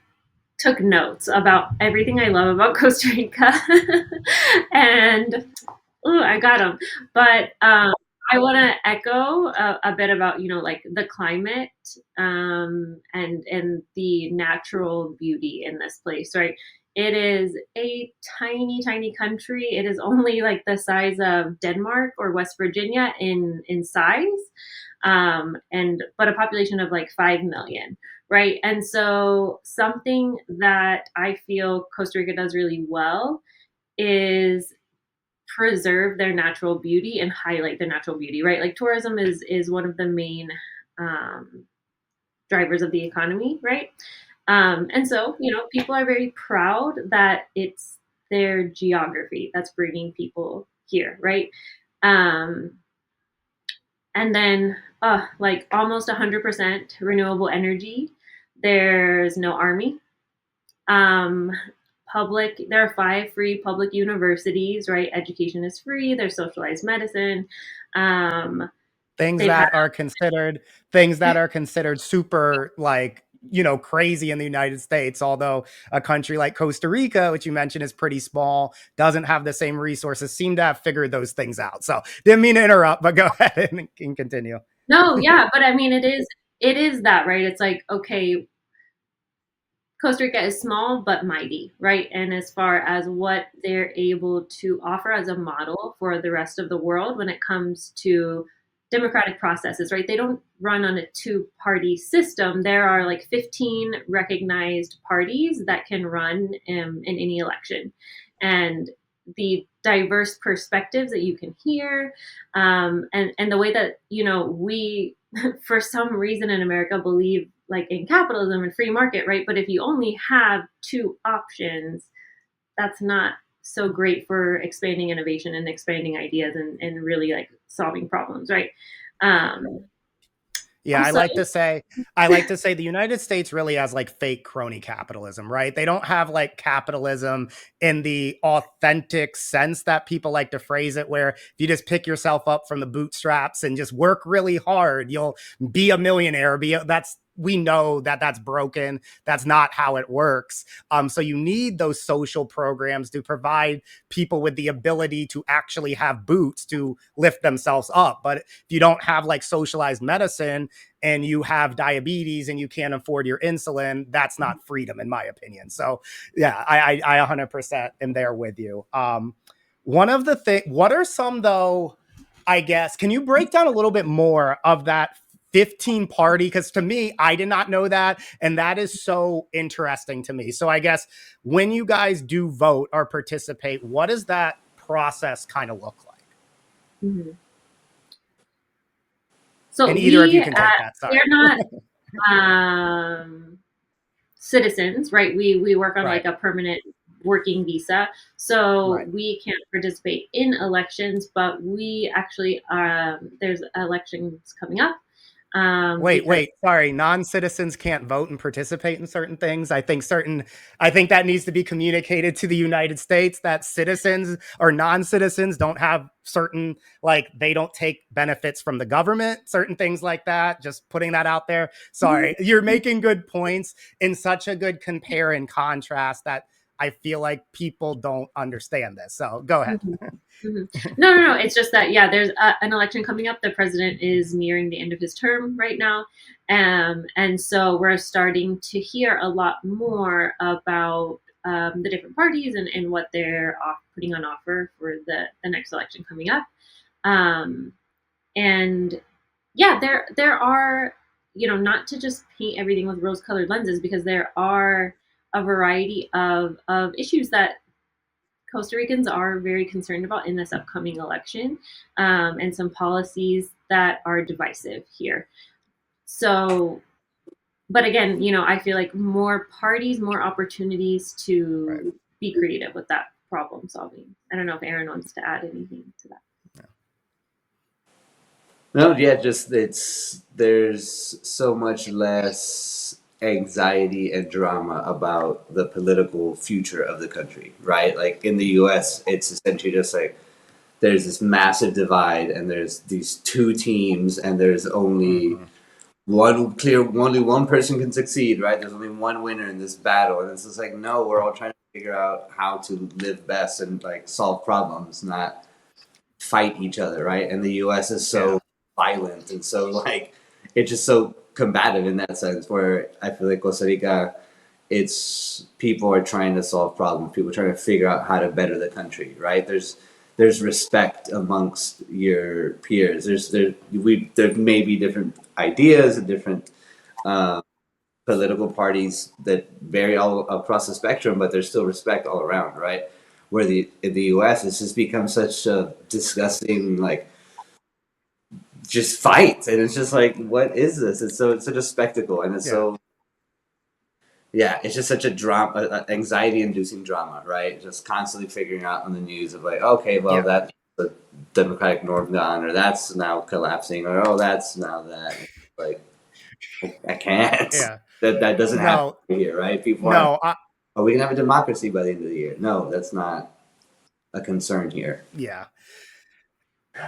took notes about everything I love about Costa Rica, and I got them. But I want to echo a bit about like the climate and the natural beauty in this place, right? It is a tiny, tiny country. It is only like the size of Denmark or West Virginia in size, and but a population of like 5 million, right? And so something that I feel Costa Rica does really well is preserve their natural beauty and highlight their natural beauty, right? Like tourism is one of the main um, drivers of the economy, right? And so, people are very proud that it's their geography that's bringing people here, right? Um, and then, like almost 100% renewable energy. There's no army. Um, there are 5 free public universities, right? Education is free. There's socialized medicine. Um, things they've had that are considered super, like, crazy in the United States, although a country like Costa Rica, which you mentioned is pretty small, doesn't have the same resources, seem to have figured those things out. So didn't mean to interrupt, but go ahead and continue. No, yeah, but I mean, it is that, right? It's like, okay, Costa Rica is small but mighty, right? And as far as what they're able to offer as a model for the rest of the world when it comes to democratic processes, right? They don't run on a 2-party system. There are like 15 recognized parties that can run in any election. And the diverse perspectives that you can hear, and the way that, we, for some reason in America, believe like in capitalism and free market, right? But if you only have 2 options, that's not so great for expanding innovation and expanding ideas and really like solving problems, right? Yeah, Also, I like to say the United States really has like fake crony capitalism, right? They don't have like capitalism in the authentic sense that people like to phrase it, where if you just pick yourself up from the bootstraps and just work really hard, you'll be a millionaire. We know that that's broken. That's not how it works. So you need those social programs to provide people with the ability to actually have boots to lift themselves up. But if you don't have like socialized medicine and you have diabetes and you can't afford your insulin, that's not freedom, in my opinion. So yeah, I 100% am there with you. What are some though, I guess, can you break down a little bit more of that 15 party? Because to me, I did not know that. And that is so interesting to me. So I guess when you guys do vote or participate, what does that process kind of look like? mm-hmm. So And either of you can take that. Sorry. we're not citizens, right? We work on Right. like a permanent working visa, so Right. we can't participate in elections, but we actually there's elections coming up. Wait, sorry. Non-citizens can't vote and participate in certain things. I think that needs to be communicated to the United States that citizens or non-citizens don't have certain, like, they don't take benefits from the government, certain things like that. Just putting that out there. Sorry. You're making good points in such a good compare and contrast that I feel like people don't understand this. So go ahead. Mm-hmm. Mm-hmm. No. It's just that, yeah, there's an election coming up. The president is nearing the end of his term right now. And so we're starting to hear a lot more about the different parties and what they're putting on offer for the next election coming up. And yeah, there are, not to just paint everything with rose-colored lenses, because there are a variety of issues that Costa Ricans are very concerned about in this upcoming election, and some policies that are divisive here. So, but again, I feel like more parties, more opportunities to be creative with that problem solving. I don't know if Aaron wants to add anything to that. No, yeah, just there's so much less anxiety and drama about the political future of the country, right? Like in the US, it's essentially just like there's this massive divide and there's these 2 teams and there's only only one person can succeed, right? There's only one winner in this battle. And it's just like, no, we're all trying to figure out how to live best and like solve problems, not fight each other, right? And the US is so violent and so like it's just so combative in that sense, where I feel like Costa Rica it's people are trying to solve problems. People are trying to figure out how to better the country, right? There's respect amongst your peers. There may be different ideas and different political parties that vary all across the spectrum, but there's still respect all around, right? Where in the U.S. it's just become such a disgusting just fight, and it's just like, what is this? It's such a spectacle, and it's so it's just such a drama, anxiety-inducing drama, right? Just constantly figuring out on the news of like, okay, well that's the Democratic norm gone, or that's now collapsing, or oh that's now that. Like I can't. Yeah. That doesn't happen here, right? People are we can have a democracy by the end of the year. No, that's not a concern here. Yeah.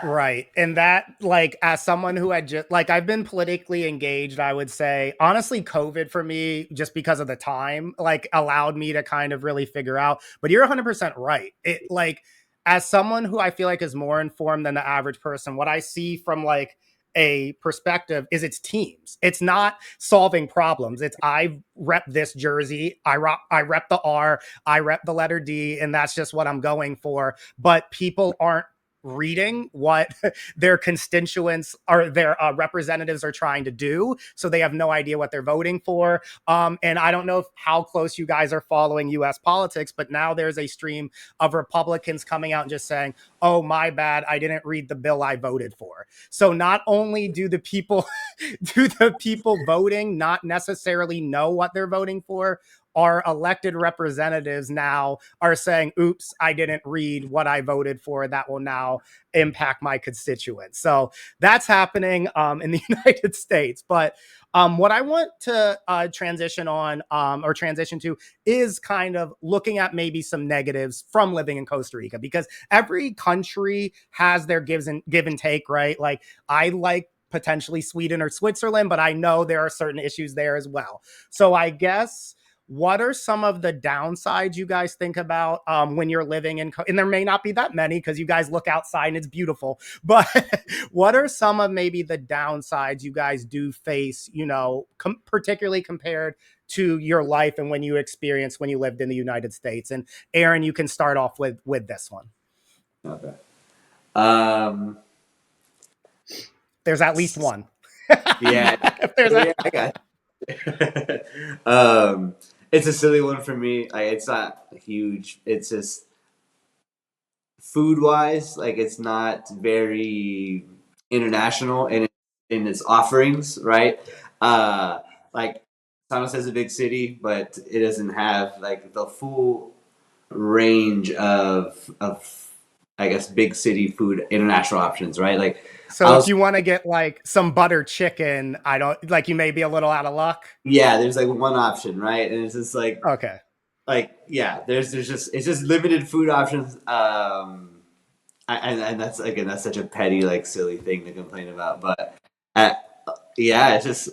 Right. And that, like, as someone who had just, like, I've been politically engaged, I would say, honestly, COVID for me, just because of the time, like, allowed me to kind of really figure out. But you're 100% right. It, like, as someone who I feel like is more informed than the average person, what I see from, like, a perspective is it's teams. It's not solving problems. It's I rep this jersey, I rep the R, I rep the letter D, and that's just what I'm going for. But people aren't reading what their constituents or their representatives are trying to do, so they have no idea what they're voting for. And I don't know how close you guys are following US politics, but now there's a stream of Republicans coming out and just saying, oh my bad, I didn't read the bill I voted for. So not only do the people voting not necessarily know what they're voting for, our elected representatives now are saying, oops, I didn't read what I voted for. That will now impact my constituents. So that's happening in the United States. But what I want to transition to is kind of looking at maybe some negatives from living in Costa Rica, because every country has their give and take, right? Like I like potentially Sweden or Switzerland, but I know there are certain issues there as well. So I guess, what are some of the downsides you guys think about when you're living in, and there may not be that many because you guys look outside and it's beautiful, but what are some of maybe the downsides you guys do face, particularly compared to your life and when you experienced when you lived in the United States? And Aaron, you can start off with this one. Okay. There's at least one. Yeah. I got it. It's a silly one for me. It's not huge. It's just food wise, it's not very international in its offerings, right? Like San Jose is a big city, but it doesn't have the full range of I guess big city food international options, right? So if you want to get some butter chicken, you may be a little out of luck. Yeah, there's one option, right? And it's just okay. There's just it's just limited food options. And that's such a petty, silly thing to complain about. But it's just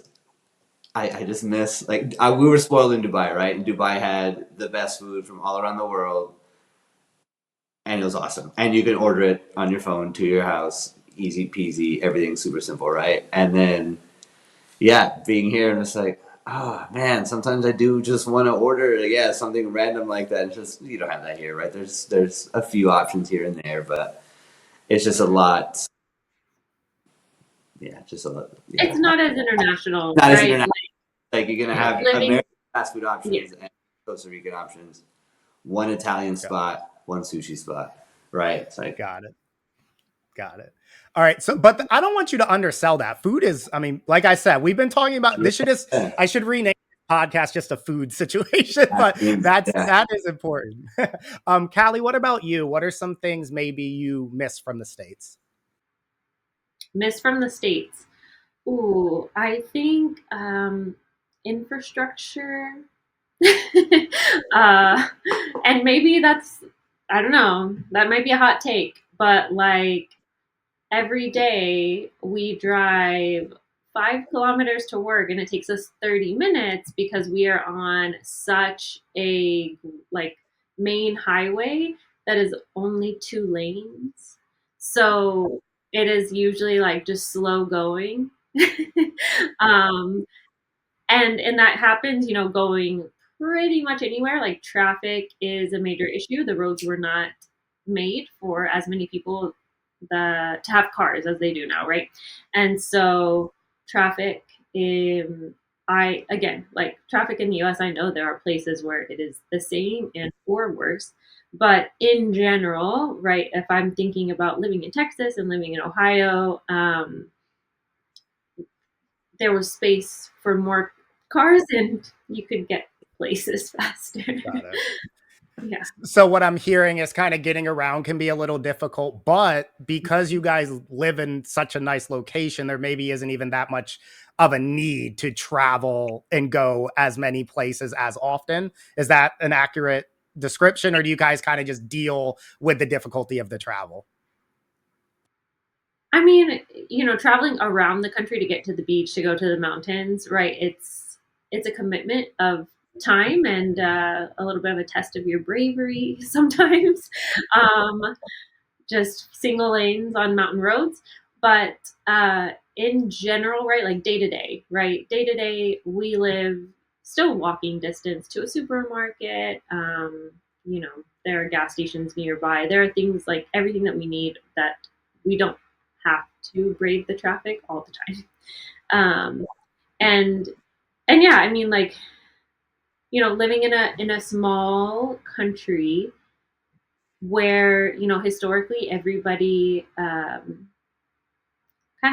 I just miss we were spoiled in Dubai, right? And Dubai had the best food from all around the world, and it was awesome. And you can order it on your phone to your house, easy peasy, everything's super simple, right? And then being here and it's oh man, sometimes I do just want to order something random like that. And just you don't have that here, right? There's a few options here and there, but it's just a lot. Yeah, just a lot. Yeah. It's not as international. Not as international. You're gonna have American fast food options and Costa Rican options. One Italian spot, one sushi spot. Right. It's Got it. All right. So, but I don't want you to undersell that. Food is, like I said, we've been talking about this. I should rename the podcast just a food situation, but that is important. Callie, what about you? What are some things maybe you miss from the States? Miss from the States. Ooh, I think infrastructure. And maybe that's, I don't know, that might be a hot take, but every day we drive 5 kilometers to work and it takes us 30 minutes because we are on such a main highway that is only 2 lanes. So it is usually just slow going. And that happens, going pretty much anywhere. Like traffic is a major issue. The roads were not made for as many people to have cars as they do now, right? And so traffic I again, like traffic in the US, I know there are places where it is the same and or worse. But in general, right, if I'm thinking about living in Texas and living in Ohio, there was space for more cars and you could get places faster. Got it. Yeah. So what I'm hearing is kind of getting around can be a little difficult, but because you guys live in such a nice location, there maybe isn't even that much of a need to travel and go as many places as often. Is that an accurate description, or do you guys kind of just deal with the difficulty of the travel? I mean, traveling around the country to get to the beach, to go to the mountains, right? It's a commitment of time and a little bit of a test of your bravery sometimes. Um, just single lanes on mountain roads. But in general, right, like day to day, right? Day to day, we live still walking distance to a supermarket. There are gas stations nearby. There are things like everything that we need that we don't have to brave the traffic all the time. Um, and and yeah, I mean, like living in a small country where historically everybody kind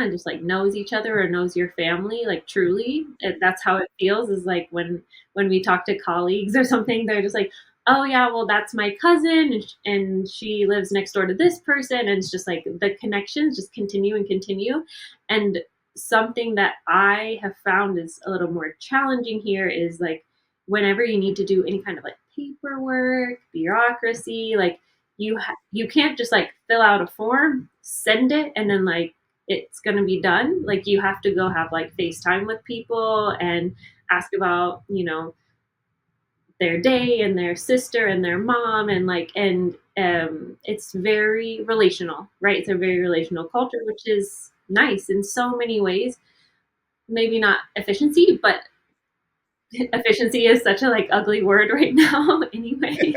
of just like knows each other or knows your family, like truly. That's how it feels, is like when we talk to colleagues or something, they're just like, oh yeah, well that's my cousin, and she lives next door to this person, and it's just like the connections just continue and continue. And something that I have found is a little more challenging here is like whenever you need to do any kind of like paperwork, bureaucracy, like you can't just like fill out a form, send it, and then like it's going to be done. Like you have to go have like FaceTime with people and ask about, their day and their sister and their mom, and it's very relational, right? It's a very relational culture, which is nice in so many ways. Maybe not efficiency, but efficiency is such a like ugly word right now anyway.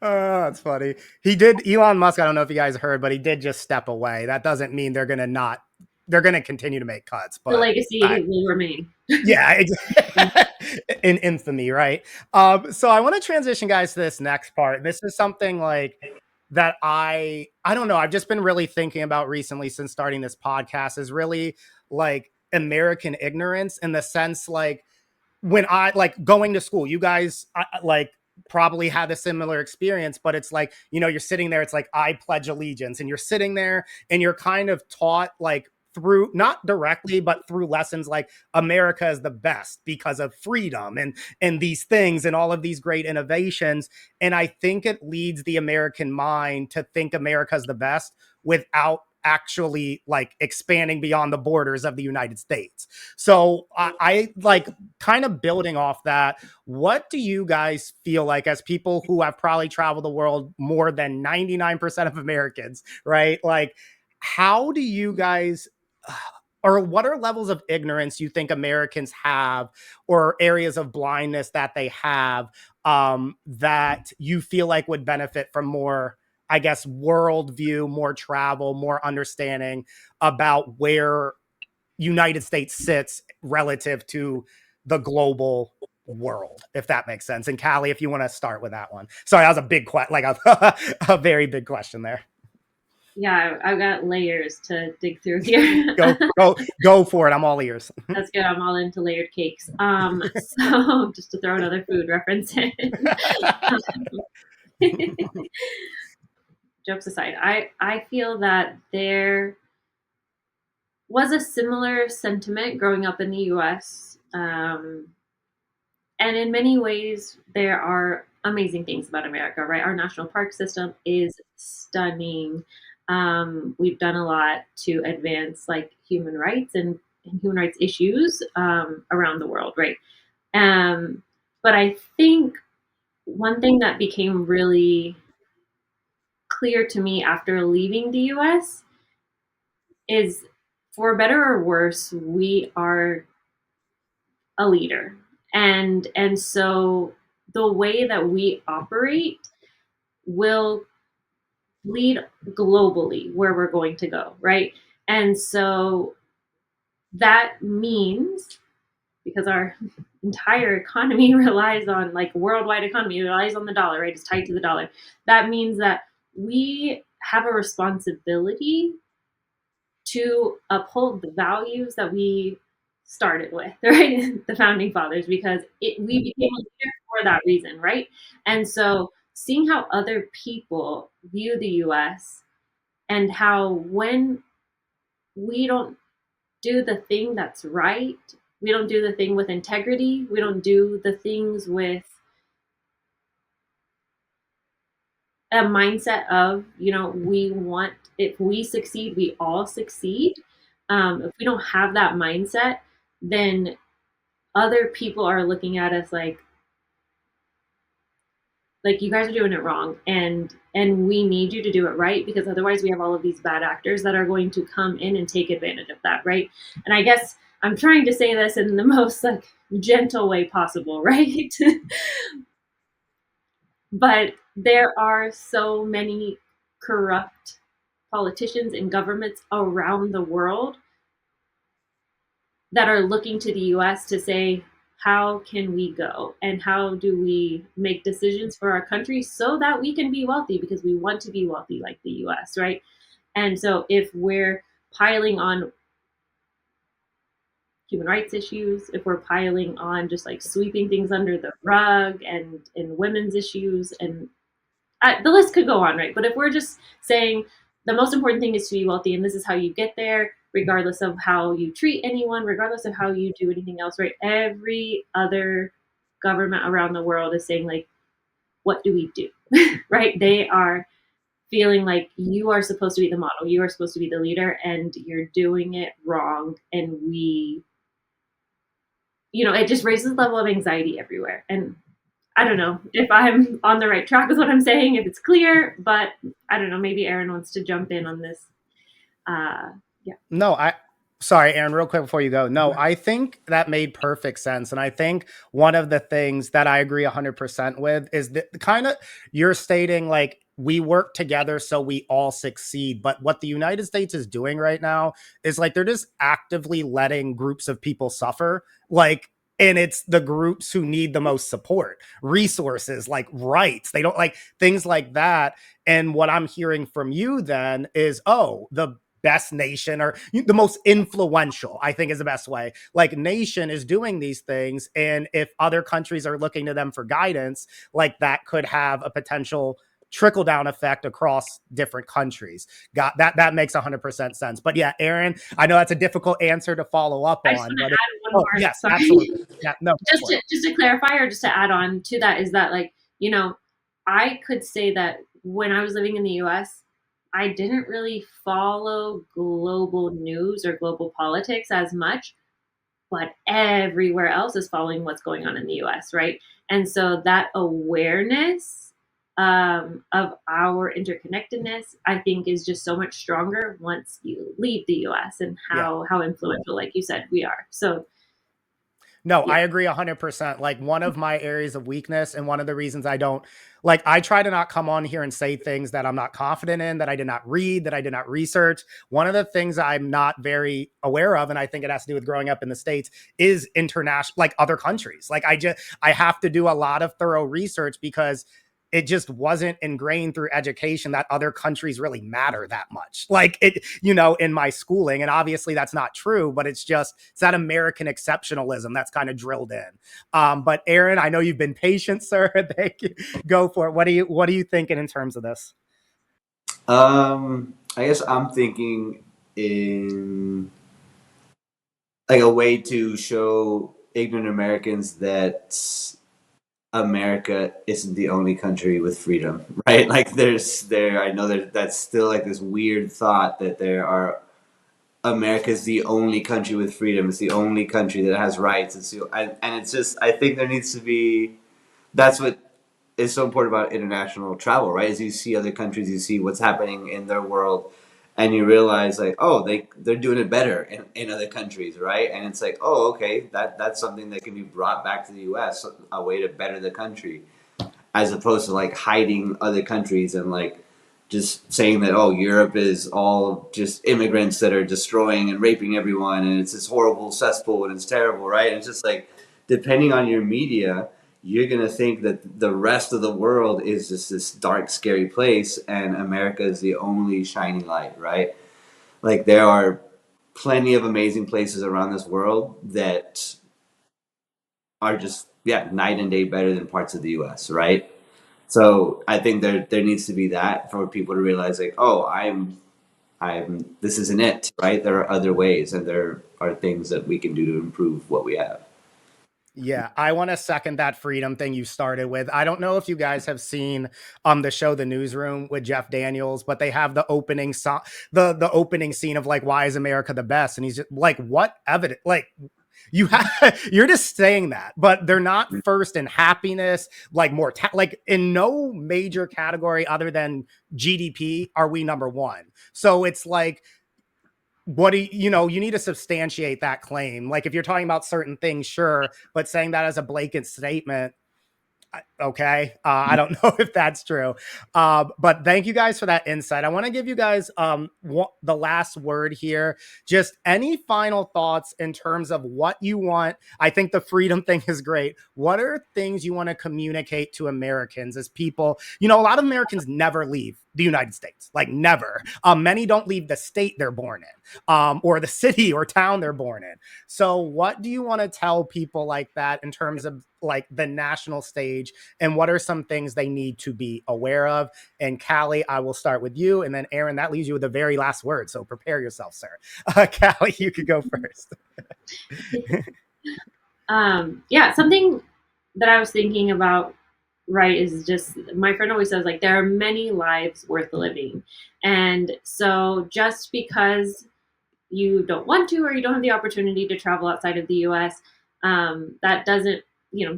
Oh, that's funny. He did, Elon Musk, I don't know if you guys heard, but he did just step away. That doesn't mean they're going to continue to make cuts, The but legacy will remain. yeah, in infamy, right? So I want to transition, guys, to this next part. This is something like that I don't know. I've just been really thinking about recently since starting this podcast, is really like American ignorance, in the sense like when I like going to school, you guys like probably had a similar experience, but it's like, you're sitting there, it's like, I pledge allegiance, and you're sitting there and you're kind of taught like through, not directly, but through lessons like America is the best because of freedom and these things and all of these great innovations. And I think it leads the American mind to think America's the best without actually like expanding beyond the borders of the United States. So I like kind of building off that. What do you guys feel like, as people who have probably traveled the world more than 99% of Americans, right? Like, how do you guys, or what are levels of ignorance you think Americans have, or areas of blindness that they have, that you feel like would benefit from more, I guess, worldview, more travel, more understanding about where United States sits relative to the global world, if that makes sense? And Callie, if you want to start with that one. Sorry, that was a big question, like a very big question there. Yeah, I've got layers to dig through here. Go for it. I'm all ears. That's good. I'm all into layered cakes. So just to throw another food reference in. Jokes aside, I feel that there was a similar sentiment growing up in the U.S. And in many ways, there are amazing things about America, right? Our national park system is stunning. We've done a lot to advance like human rights and human rights issues around the world, right? But I think one thing that became really clear to me after leaving the US is, for better or worse, we are a leader. And so the way that we operate will lead globally where we're going to go, right? And so that means, because our entire economy relies on, like, worldwide economy relies on the dollar, right? It's tied to the dollar. That means that we have a responsibility to uphold the values that we started with, right? The founding fathers, because we became a leader for that reason, right? And so seeing how other people view the US, and how when we don't do the thing that's right, we don't do the thing with integrity, we don't do the things with a mindset of, we want, if we succeed, we all succeed. If we don't have that mindset, then other people are looking at us like you guys are doing it wrong, and we need you to do it right, because otherwise we have all of these bad actors that are going to come in and take advantage of that, right? And I guess I'm trying to say this in the most gentle way possible, right? But there are so many corrupt politicians and governments around the world that are looking to the US to say, how can we go and how do we make decisions for our country so that we can be wealthy, because we want to be wealthy like the US, right? And so if we're piling on human rights issues, if we're piling on just sweeping things under the rug, and women's issues, and the list could go on, right? But if we're just saying the most important thing is to be wealthy, and this is how you get there, regardless of how you treat anyone, regardless of how you do anything else, right? Every other government around the world is saying, what do we do? Right? They are feeling like you are supposed to be the model, you are supposed to be the leader, and you're doing it wrong. And it just raises the level of anxiety everywhere. And I don't know if I'm on the right track with what I'm saying, if it's clear, but I don't know. Maybe Aaron wants to jump in on this. Yeah. No, sorry, Aaron, real quick before you go. No, I think that made perfect sense. And I think one of the things that I agree 100% with is that kind of you're stating we work together so we all succeed. But what the United States is doing right now is they're just actively letting groups of people suffer. And it's the groups who need the most support, resources, rights. They don't things like that. And what I'm hearing from you then is, the best nation, or the most influential, I think is the best way. Nation is doing these things. And if other countries are looking to them for guidance, that could have a potential trickle down effect across different countries. Got that? That makes 100% sense. But yeah, Aaron, I know that's a difficult answer to follow up I on. just want to add one more. Yes, Sorry. absolutely. Yeah, no. Just to clarify, or just to add on to that, is that I could say that when I was living in the US, I didn't really follow global news or global politics as much, but everywhere else is following what's going on in the US, right? And so that awareness of our interconnectedness, I think, is just so much stronger once you leave the US, and how influential, like you said, we are. So no, I agree 100%. One of my areas of weakness, and one of the reasons I don't I try to not come on here and say things that I'm not confident in, that I did not read, that I did not research. One of the things I'm not very aware of, and I think it has to do with growing up in the States, is international, other countries. I have to do a lot of thorough research, because it just wasn't ingrained through education that other countries really matter that much. In my schooling, and obviously that's not true, but it's that American exceptionalism that's kind of drilled in. But Aaron, I know you've been patient, sir. Thank you. Go for it. What are you thinking in terms of this? I guess I'm thinking in a way to show ignorant Americans that America isn't the only country with freedom, right? I know that's still this weird thought that America's the only country with freedom. It's the only country that has rights. And it's just, I think there needs to be, that's what is so important about international travel, right? As you see other countries, you see what's happening in their world. and you realize like, oh, they're doing it better in other countries, right? And it's like, oh, okay, that's something that can be brought back to the U.S., a way to better the country, as opposed to like hiding other countries and like just saying that, oh, Europe is all just immigrants that are destroying and raping everyone, and it's this horrible cesspool and it's terrible, right? And it's just like, depending on your media, you're gonna think that the rest of the world is just this dark, scary place, and America is the only shining light, right? Like, there are plenty of amazing places around this world that are just, yeah, night and day better than parts of the U.S., right? So I think there needs to be that for people to realize like, oh, this isn't it, right? There are other ways, and there are things that we can do to improve what we have. Yeah, I want to second that freedom thing you started with. I don't know if you guys have seen the show The Newsroom with Jeff Daniels, but they have the opening the opening scene of like, why is America the best? And he's just like, what evidence? Like, you're just saying that, but they're not first in happiness, like like in no major category other than GDP are we number one. So it's like, what do you know, you need to substantiate that claim. Like if you're talking about certain things, sure, but saying that as a blanket statement, okay, I don't know if that's true, but thank you guys for that insight. I want to give you guys the last word here. Just any final thoughts in terms of what you want. I think the freedom thing is great. What are things you want to communicate to Americans as people? You know, a lot of Americans never leave the United States, like never. Many don't leave the state they're born in, or the city or town they're born in. So what do you want to tell people like that in terms of like the national stage, and what are some things they need to be aware of? And Callie, I will start with you, and then Aaron, that leaves you with the very last word, so prepare yourself, sir. Callie, you could go first. Yeah, something that I was thinking about, right, is just my friend always says like there are many lives worth living. And so just because you don't want to or you don't have the opportunity to travel outside of the US, that doesn't,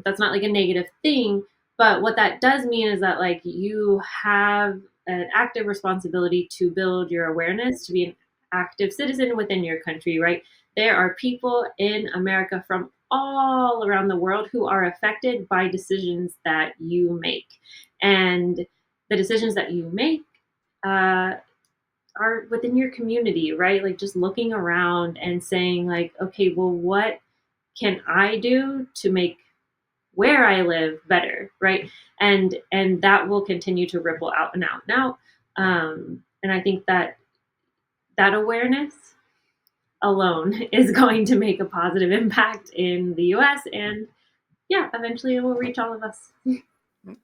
that's not like a negative thing. But what that does mean is that like you have an active responsibility to build your awareness, to be an active citizen within your country, right? There are people in America from all around the world who are affected by decisions that you make. And the decisions that you make are within your community, right? Like just looking around and saying like, okay, well, what can I do to make where I live better, right? And that will continue to ripple out and out and out. And I think that that awareness alone is going to make a positive impact in the US, and yeah, eventually it will reach all of us.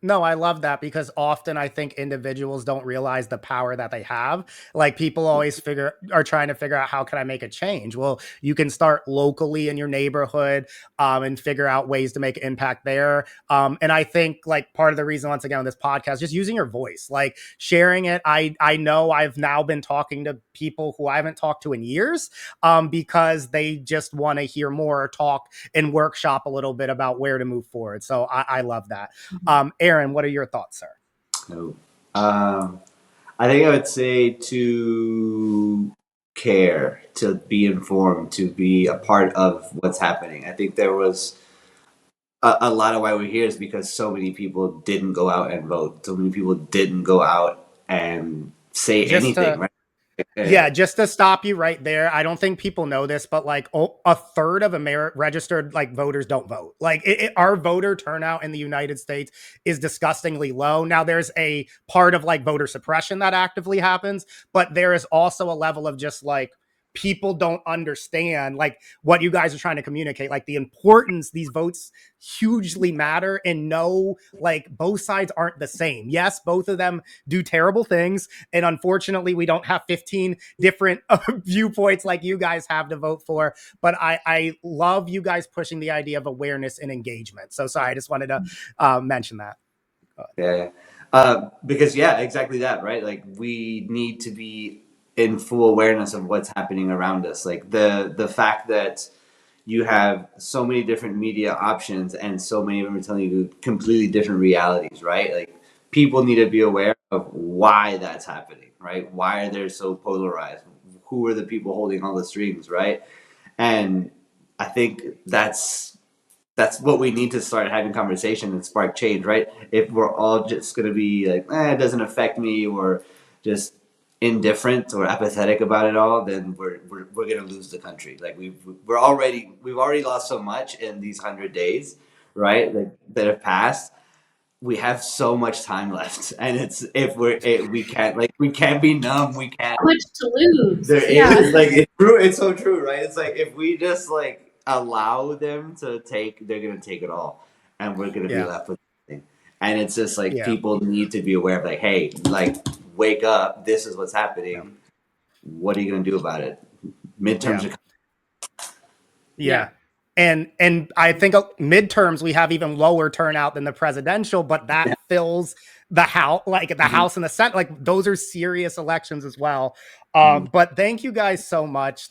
No, I love that, because often I think individuals don't realize the power that they have. Like people always are trying to figure out, how can I make a change? Well, you can start locally in your neighborhood, and figure out ways to make impact there. And I think like part of the reason, once again, on this podcast, just using your voice, like sharing it. I know I've now been talking to people who I haven't talked to in years, because they just want to hear more, talk and workshop a little bit about where to move forward. So I love that. Aaron, what are your thoughts, sir? Oh, I think I would say to care, to be informed, to be a part of what's happening. I think there was a lot of why we're here is because so many people didn't go out and vote. So many people didn't go out and say anything, right? Yeah, just to stop you right there. I don't think people know this, but like a third of registered like voters don't vote. Like our voter turnout in the United States is disgustingly low. Now there's a part of like voter suppression that actively happens, but there is also a level of just like people don't understand like what you guys are trying to communicate, like the importance these votes hugely matter, and no, like both sides aren't the same. Yes, both of them do terrible things, and unfortunately we don't have 15 different viewpoints like you guys have to vote for, but I love you guys pushing the idea of awareness and engagement. So sorry, I just wanted to mention that. Yeah. Because yeah, exactly that, right? Like we need to be in full awareness of what's happening around us. Like the fact that you have so many different media options and so many of them are telling you completely different realities, right? Like people need to be aware of why that's happening, right? Why are they so polarized? Who are the people holding all the strings, right? And I think that's what we need to start having conversation and spark change, right? If we're all just going to be like, it doesn't affect me, or just indifferent or apathetic about it all, then we're going to lose the country. Like we've already lost so much in these 100 days, right? Like that have passed. We have so much time left, and it's we can't be numb. We can't. So much to lose. There is like it's true. It's so true, right? It's like if we just like allow them to take, they're gonna take it all, and we're gonna be left with nothing. And it's just like people need to be aware of like, hey, like wake up. This is what's happening. What are you gonna do about it? Midterms are. Yeah. And I think midterms we have even lower turnout than the presidential, but that fills the house, like the House and the Senate. Like those are serious elections as well. But thank you guys so much,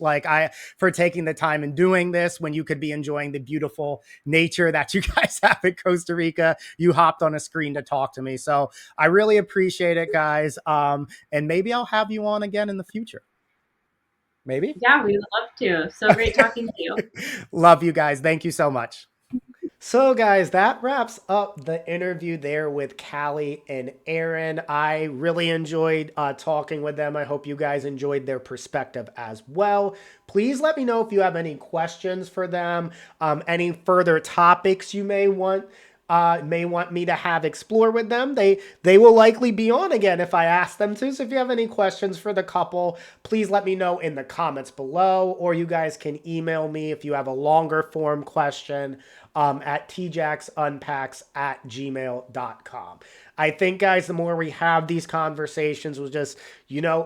for taking the time and doing this when you could be enjoying the beautiful nature that you guys have in Costa Rica. You hopped on a screen to talk to me, so I really appreciate it, guys. And maybe I'll have you on again in the future. Maybe? Yeah, we would love to. So great talking to you. Love you guys. Thank you so much. So guys, that wraps up the interview there with Callie and Aaron. I really enjoyed talking with them. I hope you guys enjoyed their perspective as well. Please let me know if you have any questions for them, any further topics you may want me to have explore with them. They will likely be on again if I ask them to. So if you have any questions for the couple, please let me know in the comments below, or you guys can email me if you have a longer form question at tjacksunpacks@gmail.com. I think, guys, the more we have these conversations with just,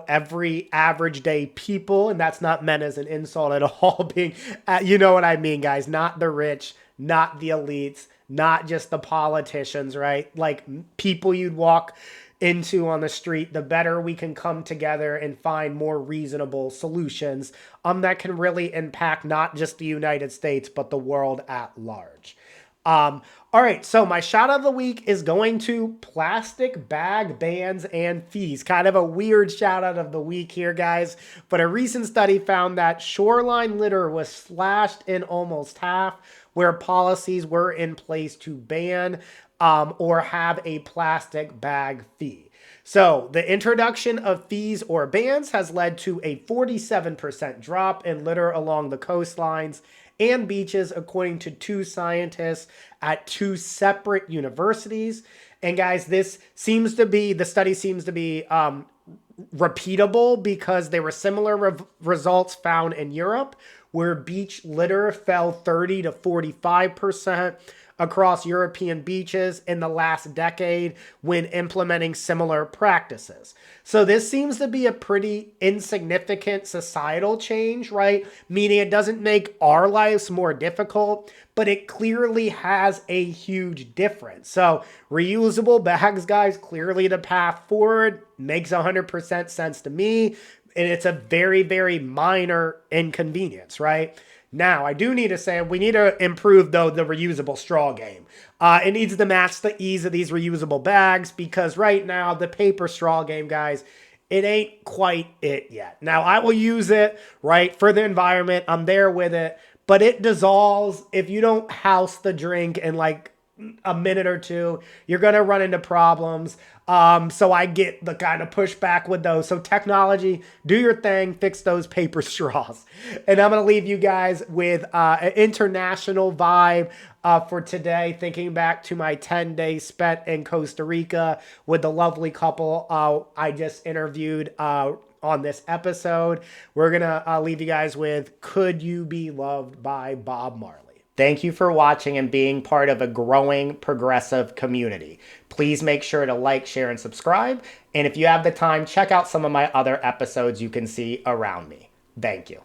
every average day people, and that's not meant as an insult at all, being, you know what I mean, guys, not the rich, not the elites, not just the politicians, right? Like people you'd walk into on the street, the better we can come together and find more reasonable solutions that can really impact not just the United States, but the world at large. All right, so my shout out of the week is going to plastic bag bans and fees. Kind of a weird shout out of the week here, guys, but a recent study found that shoreline litter was slashed in almost half, where policies were in place to ban or have a plastic bag fee. So the introduction of fees or bans has led to a 47% drop in litter along the coastlines and beaches, according to two scientists at two separate universities. And guys, the study seems to be repeatable because there were similar results found in Europe, where beach litter fell 30 to 45% across European beaches in the last decade when implementing similar practices. So this seems to be a pretty insignificant societal change, right? Meaning it doesn't make our lives more difficult, but it clearly has a huge difference. So reusable bags, guys, clearly the path forward, makes 100% sense to me. And it's a very, very minor inconvenience, right? Now, I do need to say we need to improve, though, the reusable straw game. It needs to match the ease of these reusable bags, because right now, the paper straw game, guys, it ain't quite it yet. Now, I will use it, right, for the environment. I'm there with it. But it dissolves if you don't house the drink in like a minute or two. You're going to run into problems. So I get the kind of pushback with those. So technology, do your thing, fix those paper straws. And I'm going to leave you guys with an international vibe for today, thinking back to my 10 days spent in Costa Rica with the lovely couple I just interviewed on this episode. We're going to leave you guys with Could You Be Loved by Bob Marley. Thank you for watching and being part of a growing progressive community. Please make sure to like, share, and subscribe. And if you have the time, check out some of my other episodes you can see around me. Thank you.